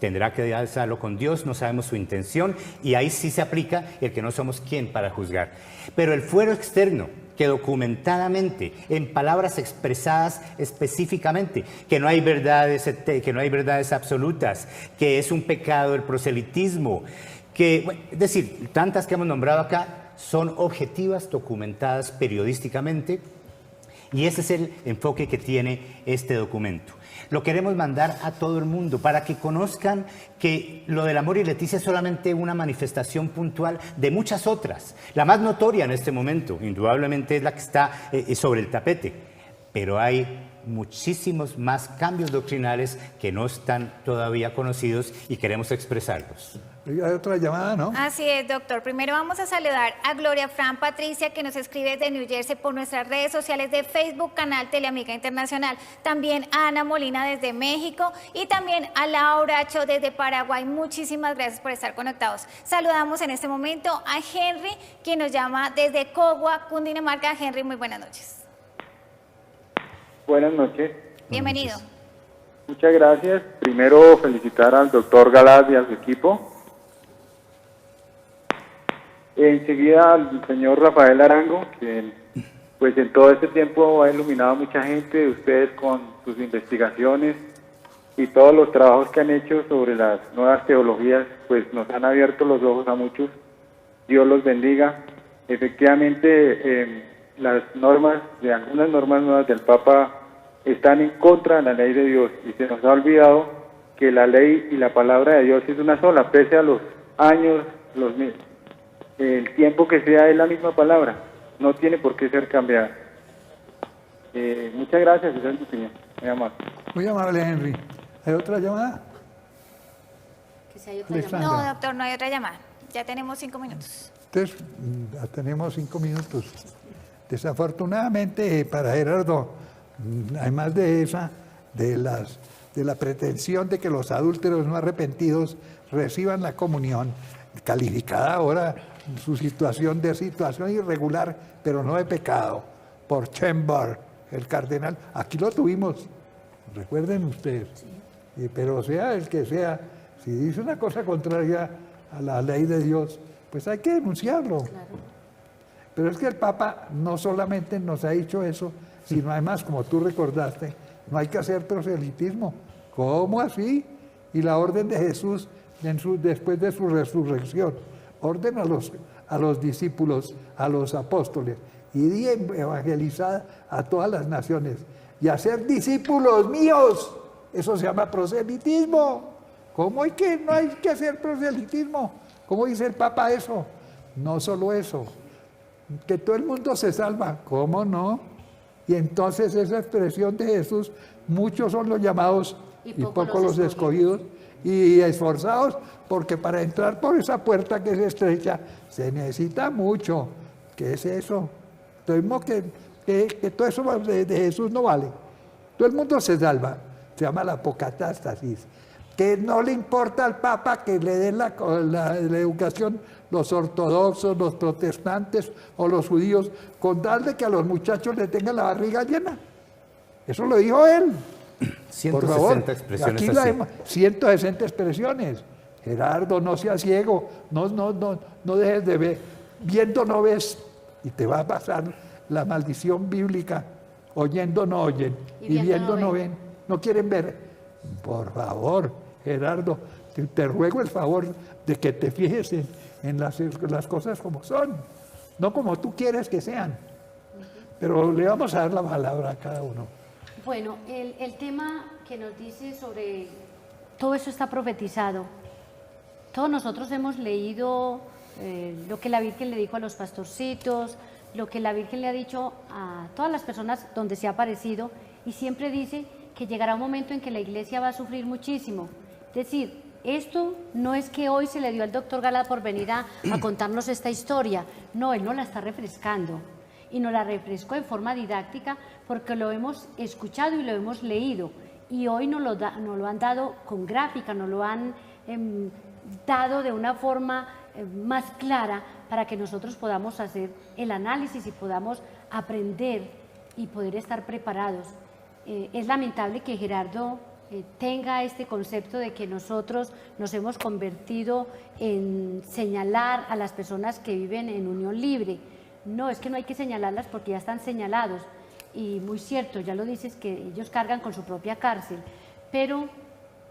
Tendrá que hacerlo con Dios, no sabemos su intención, y ahí sí se aplica el que no somos quién para juzgar. Pero el fuero externo, que documentadamente, en palabras expresadas específicamente, que no hay verdades absolutas, que es un pecado el proselitismo, es decir, tantas que hemos nombrado acá, son objetivas, documentadas periodísticamente, y ese es el enfoque que tiene este documento. Lo queremos mandar a todo el mundo para que conozcan que lo del Amor y Leticia es solamente una manifestación puntual de muchas otras. La más notoria en este momento, indudablemente, es la que está sobre el tapete, pero hay muchísimos más cambios doctrinales que no están todavía conocidos y queremos expresarlos. Hay otra llamada, ¿no? Así es, doctor. Primero vamos a saludar a Gloria Fran Patricia, que nos escribe desde New Jersey por nuestras redes sociales de Facebook, canal Teleamiga Internacional. También a Ana Molina desde México y también a Laura Acho desde Paraguay. Muchísimas gracias por estar conectados. Saludamos en este momento a Henry, quien nos llama desde Cogua, Cundinamarca. Henry, muy buenas noches. Buenas noches. Bienvenido. Muchas gracias. Primero felicitar al doctor Galat y a su equipo. Enseguida al señor Rafael Arango, que pues en todo este tiempo ha iluminado a mucha gente de ustedes con sus investigaciones y todos los trabajos que han hecho sobre las nuevas teologías, pues nos han abierto los ojos a muchos. Dios los bendiga. Efectivamente, algunas normas nuevas del Papa están en contra de la ley de Dios y se nos ha olvidado que la ley y la palabra de Dios es una sola, pese a los años, el tiempo que sea, es la misma palabra, no tiene por qué ser cambiada. Muchas gracias, esa es mi opinión. Muy amable. Muy amable, Henry. ¿Hay otra llamada? Que si hay otra Alexandra. No, doctor, no hay otra llamada. Ya tenemos 5 minutos. Entonces, ya tenemos 5 minutos. Desafortunadamente para Gerardo, además de esa, de la pretensión de que los adúlteros no arrepentidos reciban la comunión, calificada ahora su situación de situación irregular, pero no de pecado, por Chambers, el cardenal. Aquí lo tuvimos, recuerden ustedes. Sí. Pero sea el que sea, si dice una cosa contraria a la ley de Dios, pues hay que denunciarlo. Claro. Pero es que el Papa no solamente nos ha dicho eso, sino además, como tú recordaste, no hay que hacer proselitismo. ¿Cómo así? Y la orden de Jesús después de su resurrección, orden a los discípulos, a los apóstoles, y evangelizar a todas las naciones y hacer discípulos míos. Eso se llama proselitismo. ¿Cómo no hay que hacer proselitismo? ¿Cómo dice el Papa eso? No solo eso, que todo el mundo se salva. ¿Cómo no? Y entonces esa expresión de Jesús, muchos son los llamados y pocos los escogidos y esforzados, porque para entrar por esa puerta que es estrecha se necesita mucho. ¿Qué es eso? Entonces, que todo eso de Jesús no vale. Todo el mundo se salva. Se llama la apocatástasis. Que no le importa al Papa que le den la educación los ortodoxos, los protestantes o los judíos, con tal de que a los muchachos le tengan la barriga llena. Eso lo dijo él. 160 por favor, expresiones aquí así. 160 expresiones. Gerardo, no seas ciego, no dejes de ver. Viendo no ves y te va a pasar la maldición bíblica. Oyendo no oyen y viendo no ven. No quieren ver. Por favor, Gerardo, te ruego el favor de que te fijes en las cosas como son, no como tú quieres que sean. Pero le vamos a dar la palabra a cada uno. Bueno, el tema que nos dice sobre todo eso está profetizado. Todos nosotros hemos leído lo que la Virgen le dijo a los pastorcitos, lo que la Virgen le ha dicho a todas las personas donde se ha aparecido, y siempre dice que llegará un momento en que la iglesia va a sufrir muchísimo. Es decir, esto no es que hoy se le dio al doctor Galad por venir a contarnos esta historia. No, él nos la está refrescando. Y nos la refrescó en forma didáctica porque lo hemos escuchado y lo hemos leído. Y hoy nos lo han dado con gráfica, nos lo han dado de una forma más clara para que nosotros podamos hacer el análisis y podamos aprender y poder estar preparados. Es lamentable que Gerardo tenga este concepto de que nosotros nos hemos convertido en señalar a las personas que viven en unión libre. No, es que no hay que señalarlas porque ya están señalados. Y muy cierto, ya lo dices, que ellos cargan con su propia cárcel. Pero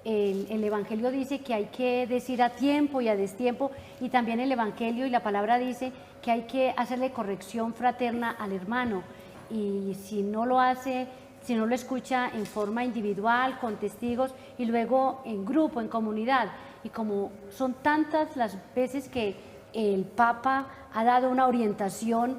el Evangelio dice que hay que decir a tiempo y a destiempo, y también el Evangelio y la palabra dice que hay que hacerle corrección fraterna al hermano. Y si no lo hace, si no lo escucha en forma individual, con testigos, y luego en grupo, en comunidad. Y como son tantas las veces que el Papa ha dado una orientación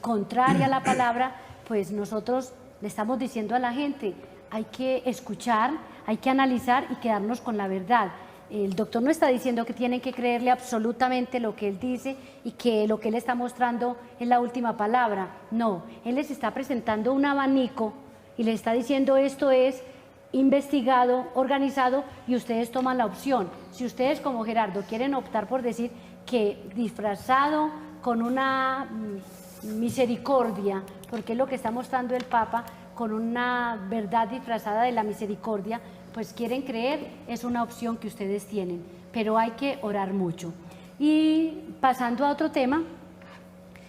contraria a la palabra, pues nosotros le estamos diciendo a la gente, hay que escuchar, hay que analizar y quedarnos con la verdad. El doctor no está diciendo que tienen que creerle absolutamente lo que él dice y que lo que él está mostrando es la última palabra. No, él les está presentando un abanico y les está diciendo esto es investigado, organizado, y ustedes toman la opción. Si ustedes como Gerardo quieren optar por decir que disfrazado con una misericordia, porque es lo que está mostrando el Papa, con una verdad disfrazada de la misericordia, pues quieren creer, es una opción que ustedes tienen, pero hay que orar mucho. Y pasando a otro tema,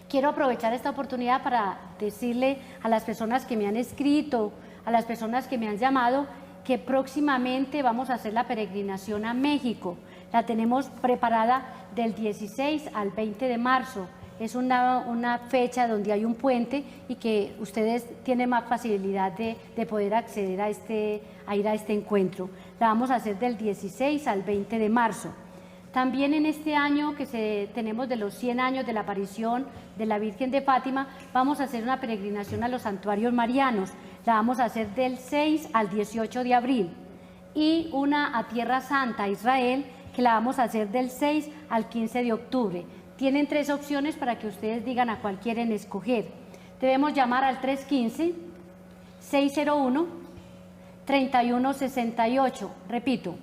quiero aprovechar esta oportunidad para decirle a las personas que me han escrito, a las personas que me han llamado, que próximamente vamos a hacer la peregrinación a México. La tenemos preparada del 16 al 20 de marzo. Es una fecha donde hay un puente y que ustedes tienen más facilidad de poder acceder a ir a este encuentro. La vamos a hacer del 16 al 20 de marzo. También en este año que tenemos de los 100 años de la aparición de la Virgen de Fátima, vamos a hacer una peregrinación a los santuarios marianos. La vamos a hacer del 6 al 18 de abril. Y una a Tierra Santa, Israel, que la vamos a hacer del 6 al 15 de octubre. Tienen 3 opciones para que ustedes digan a cuál quieren escoger. Debemos llamar al 315-601-3168. Repito,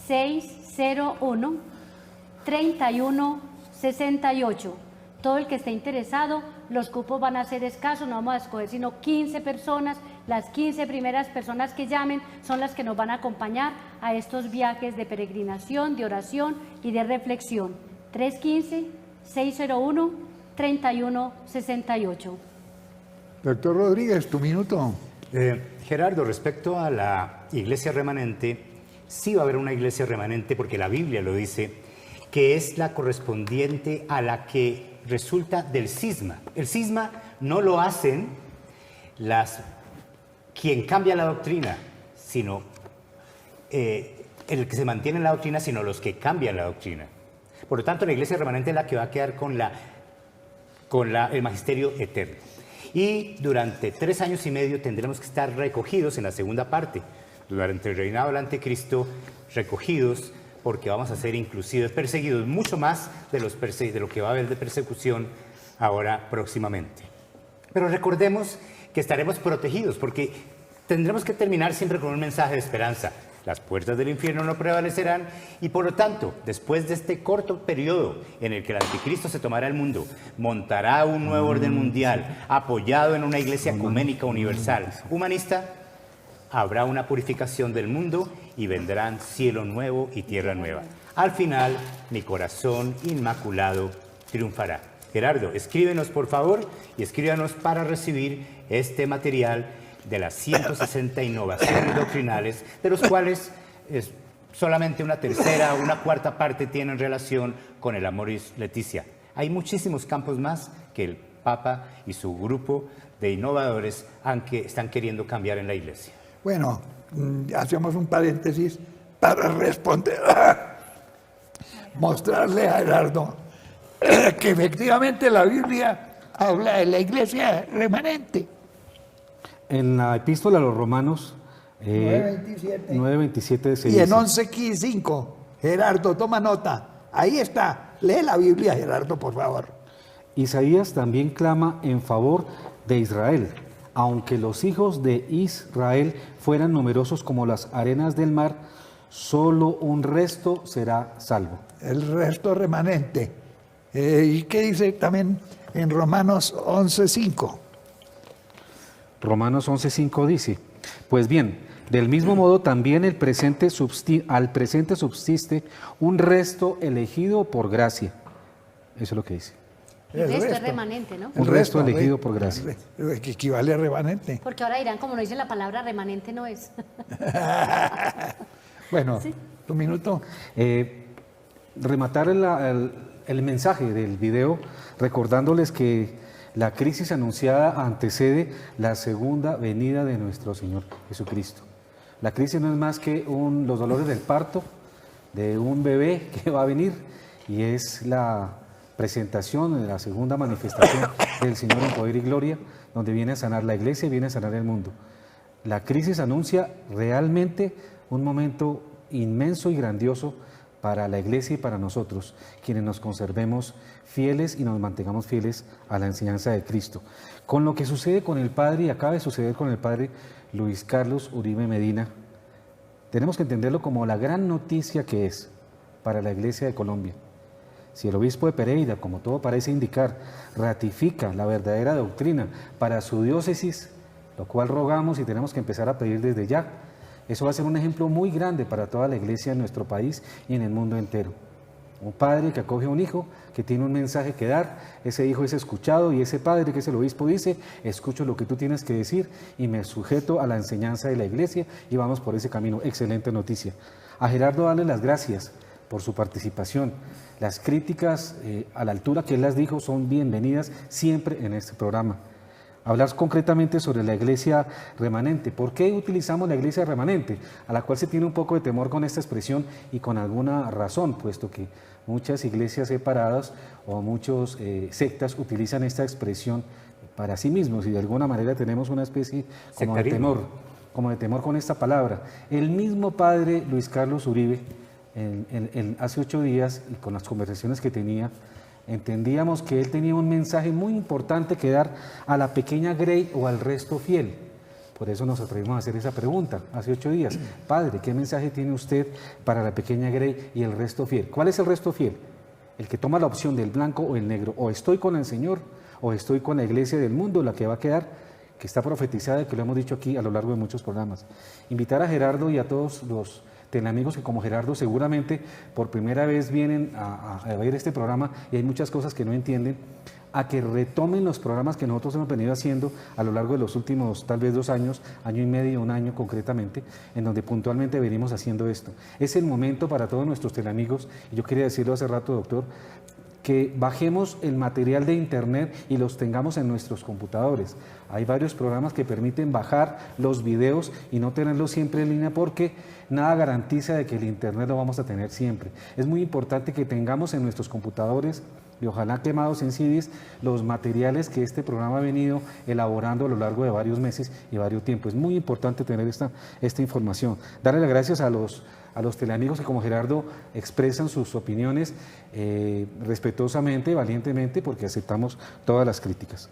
315-601-3168. Todo el que esté interesado, los cupos van a ser escasos, no vamos a escoger sino 15 personas. Las 15 primeras personas que llamen son las que nos van a acompañar a estos viajes de peregrinación, de oración y de reflexión. 315-601-3168. Doctor Rodríguez, tu minuto. Gerardo, respecto a la iglesia remanente, sí va a haber una iglesia remanente porque la Biblia lo dice, que es la correspondiente a la que resulta del cisma. El cisma no lo hacen quien cambia la doctrina, sino el que se mantiene en la doctrina, sino los que cambian la doctrina. Por lo tanto, la iglesia remanente es la que va a quedar con el magisterio eterno. Y durante 3 años y medio tendremos que estar recogidos en la segunda parte, durante el reinado del anticristo, recogidos, porque vamos a ser inclusive perseguidos mucho más de lo que va a haber de persecución ahora próximamente. Pero recordemos que estaremos protegidos, porque tendremos que terminar siempre con un mensaje de esperanza. Las puertas del infierno no prevalecerán y por lo tanto, después de este corto periodo en el que el anticristo se tomará el mundo, montará un nuevo orden mundial apoyado en una iglesia ecuménica universal humanista, habrá una purificación del mundo y vendrán cielo nuevo y tierra nueva. Al final, mi corazón inmaculado triunfará. Gerardo, escríbenos por favor y escríbanos para recibir este material de las 160 innovaciones doctrinales, de los cuales solamente una tercera o una cuarta parte tienen relación con el Amoris Laetitia. Hay muchísimos campos más que el Papa y su grupo de innovadores están queriendo cambiar en la Iglesia. Bueno, hacemos un paréntesis para responder, mostrarle a Gerardo que efectivamente la Biblia habla de la iglesia remanente. En la epístola a los Romanos 9:27 se y dice, en 11:5, Gerardo, toma nota, ahí está, lee la Biblia, Gerardo, por favor. Isaías también clama en favor de Israel. Aunque los hijos de Israel fueran numerosos como las arenas del mar, solo un resto será salvo. El resto remanente. ¿Y qué dice también en Romanos 11:5? Romanos 11:5 dice, pues bien, del mismo modo también al presente subsiste un resto elegido por gracia. Eso es lo que dice. El resto es remanente, ¿no? El resto elegido por gracia. Que equivale a remanente. Porque ahora dirán, como no dice la palabra, remanente no es. Bueno, ¿sí? ¿Tu minuto? Rematar el mensaje del video recordándoles que la crisis anunciada antecede la segunda venida de nuestro Señor Jesucristo. La crisis no es más que los dolores del parto de un bebé que va a venir y es la presentación de la segunda manifestación del Señor en poder y gloria, donde viene a sanar la iglesia y viene a sanar el mundo. La crisis anuncia realmente un momento inmenso y grandioso para la iglesia y para nosotros, quienes nos conservemos fieles y nos mantengamos fieles a la enseñanza de Cristo. Con lo que sucede con el Padre y acaba de suceder con el Padre Luis Carlos Uribe Medina, tenemos que entenderlo como la gran noticia que es para la iglesia de Colombia. Si el obispo de Pereira, como todo parece indicar, ratifica la verdadera doctrina para su diócesis, lo cual rogamos y tenemos que empezar a pedir desde ya, eso va a ser un ejemplo muy grande para toda la iglesia en nuestro país y en el mundo entero. Un padre que acoge a un hijo, que tiene un mensaje que dar, ese hijo es escuchado y ese padre que es el obispo dice, escucho lo que tú tienes que decir y me sujeto a la enseñanza de la iglesia y vamos por ese camino. Excelente noticia. A Gerardo darle las gracias por su participación. Las críticas a la altura que él las dijo son bienvenidas siempre en este programa. hablar concretamente sobre la iglesia remanente. ¿Por qué utilizamos la iglesia remanente? A la cual se tiene un poco de temor con esta expresión y con alguna razón, puesto que muchas iglesias separadas o muchas sectas utilizan esta expresión para sí mismos y de alguna manera tenemos una especie como de temor con esta palabra. El mismo padre Luis Carlos Uribe, hace 8 días y con las conversaciones que tenía, entendíamos que él tenía un mensaje muy importante que dar a la pequeña Grey o al resto fiel. Por eso nos atrevimos a hacer esa pregunta hace 8 días. Padre, ¿qué mensaje tiene usted para la pequeña Grey y el resto fiel? ¿Cuál es el resto fiel? El que toma la opción del blanco o el negro. O estoy con el Señor o estoy con la iglesia del mundo, la que va a quedar, que está profetizada y que lo hemos dicho aquí a lo largo de muchos programas. Invitar a Gerardo y a todos los teleamigos que como Gerardo seguramente por primera vez vienen a ver este programa y hay muchas cosas que no entienden, a que retomen los programas que nosotros hemos venido haciendo a lo largo de los últimos tal vez 2 años, año y medio, 1 año concretamente, en donde puntualmente venimos haciendo esto. Es el momento para todos nuestros teleamigos, y yo quería decirlo hace rato, doctor, que bajemos el material de internet y los tengamos en nuestros computadores. Hay varios programas que permiten bajar los videos y no tenerlos siempre en línea porque nada garantiza de que el internet lo vamos a tener siempre. Es muy importante que tengamos en nuestros computadores y ojalá quemados en CDs los materiales que este programa ha venido elaborando a lo largo de varios meses y varios tiempos. Es muy importante tener esta información. Darle las gracias a los teleamigos que como Gerardo expresan sus opiniones respetuosamente, valientemente, porque aceptamos todas las críticas.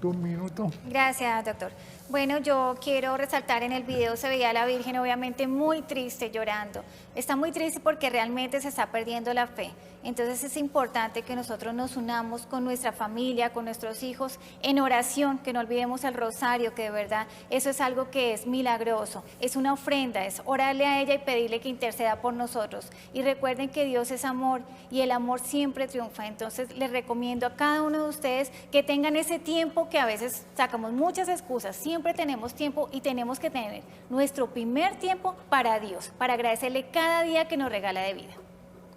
Un minuto. Gracias, doctor. Bueno, yo quiero resaltar, en el video se veía a la Virgen obviamente muy triste, llorando. Está muy triste porque realmente se está perdiendo la fe. Entonces es importante que nosotros nos unamos con nuestra familia, con nuestros hijos, en oración, que no olvidemos el rosario, que de verdad eso es algo que es milagroso. Es una ofrenda, es orarle a ella y pedirle que interceda por nosotros. Y recuerden que Dios es amor y el amor siempre triunfa. Entonces les recomiendo a cada uno de ustedes que tengan ese tiempo, que a veces sacamos muchas excusas, siempre tenemos tiempo y tenemos que tener nuestro primer tiempo para Dios, para agradecerle cada día que nos regala de vida.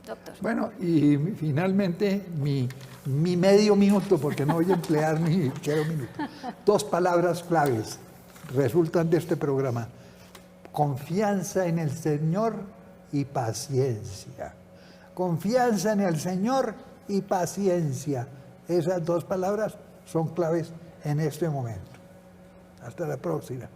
Doctor. Bueno, y finalmente mi medio minuto, porque no voy a emplear mi 0 minutos. 2 palabras claves resultan de este programa: confianza en el Señor y paciencia. Confianza en el Señor y paciencia. Esas 2 palabras son claves en este momento. Hasta la próxima.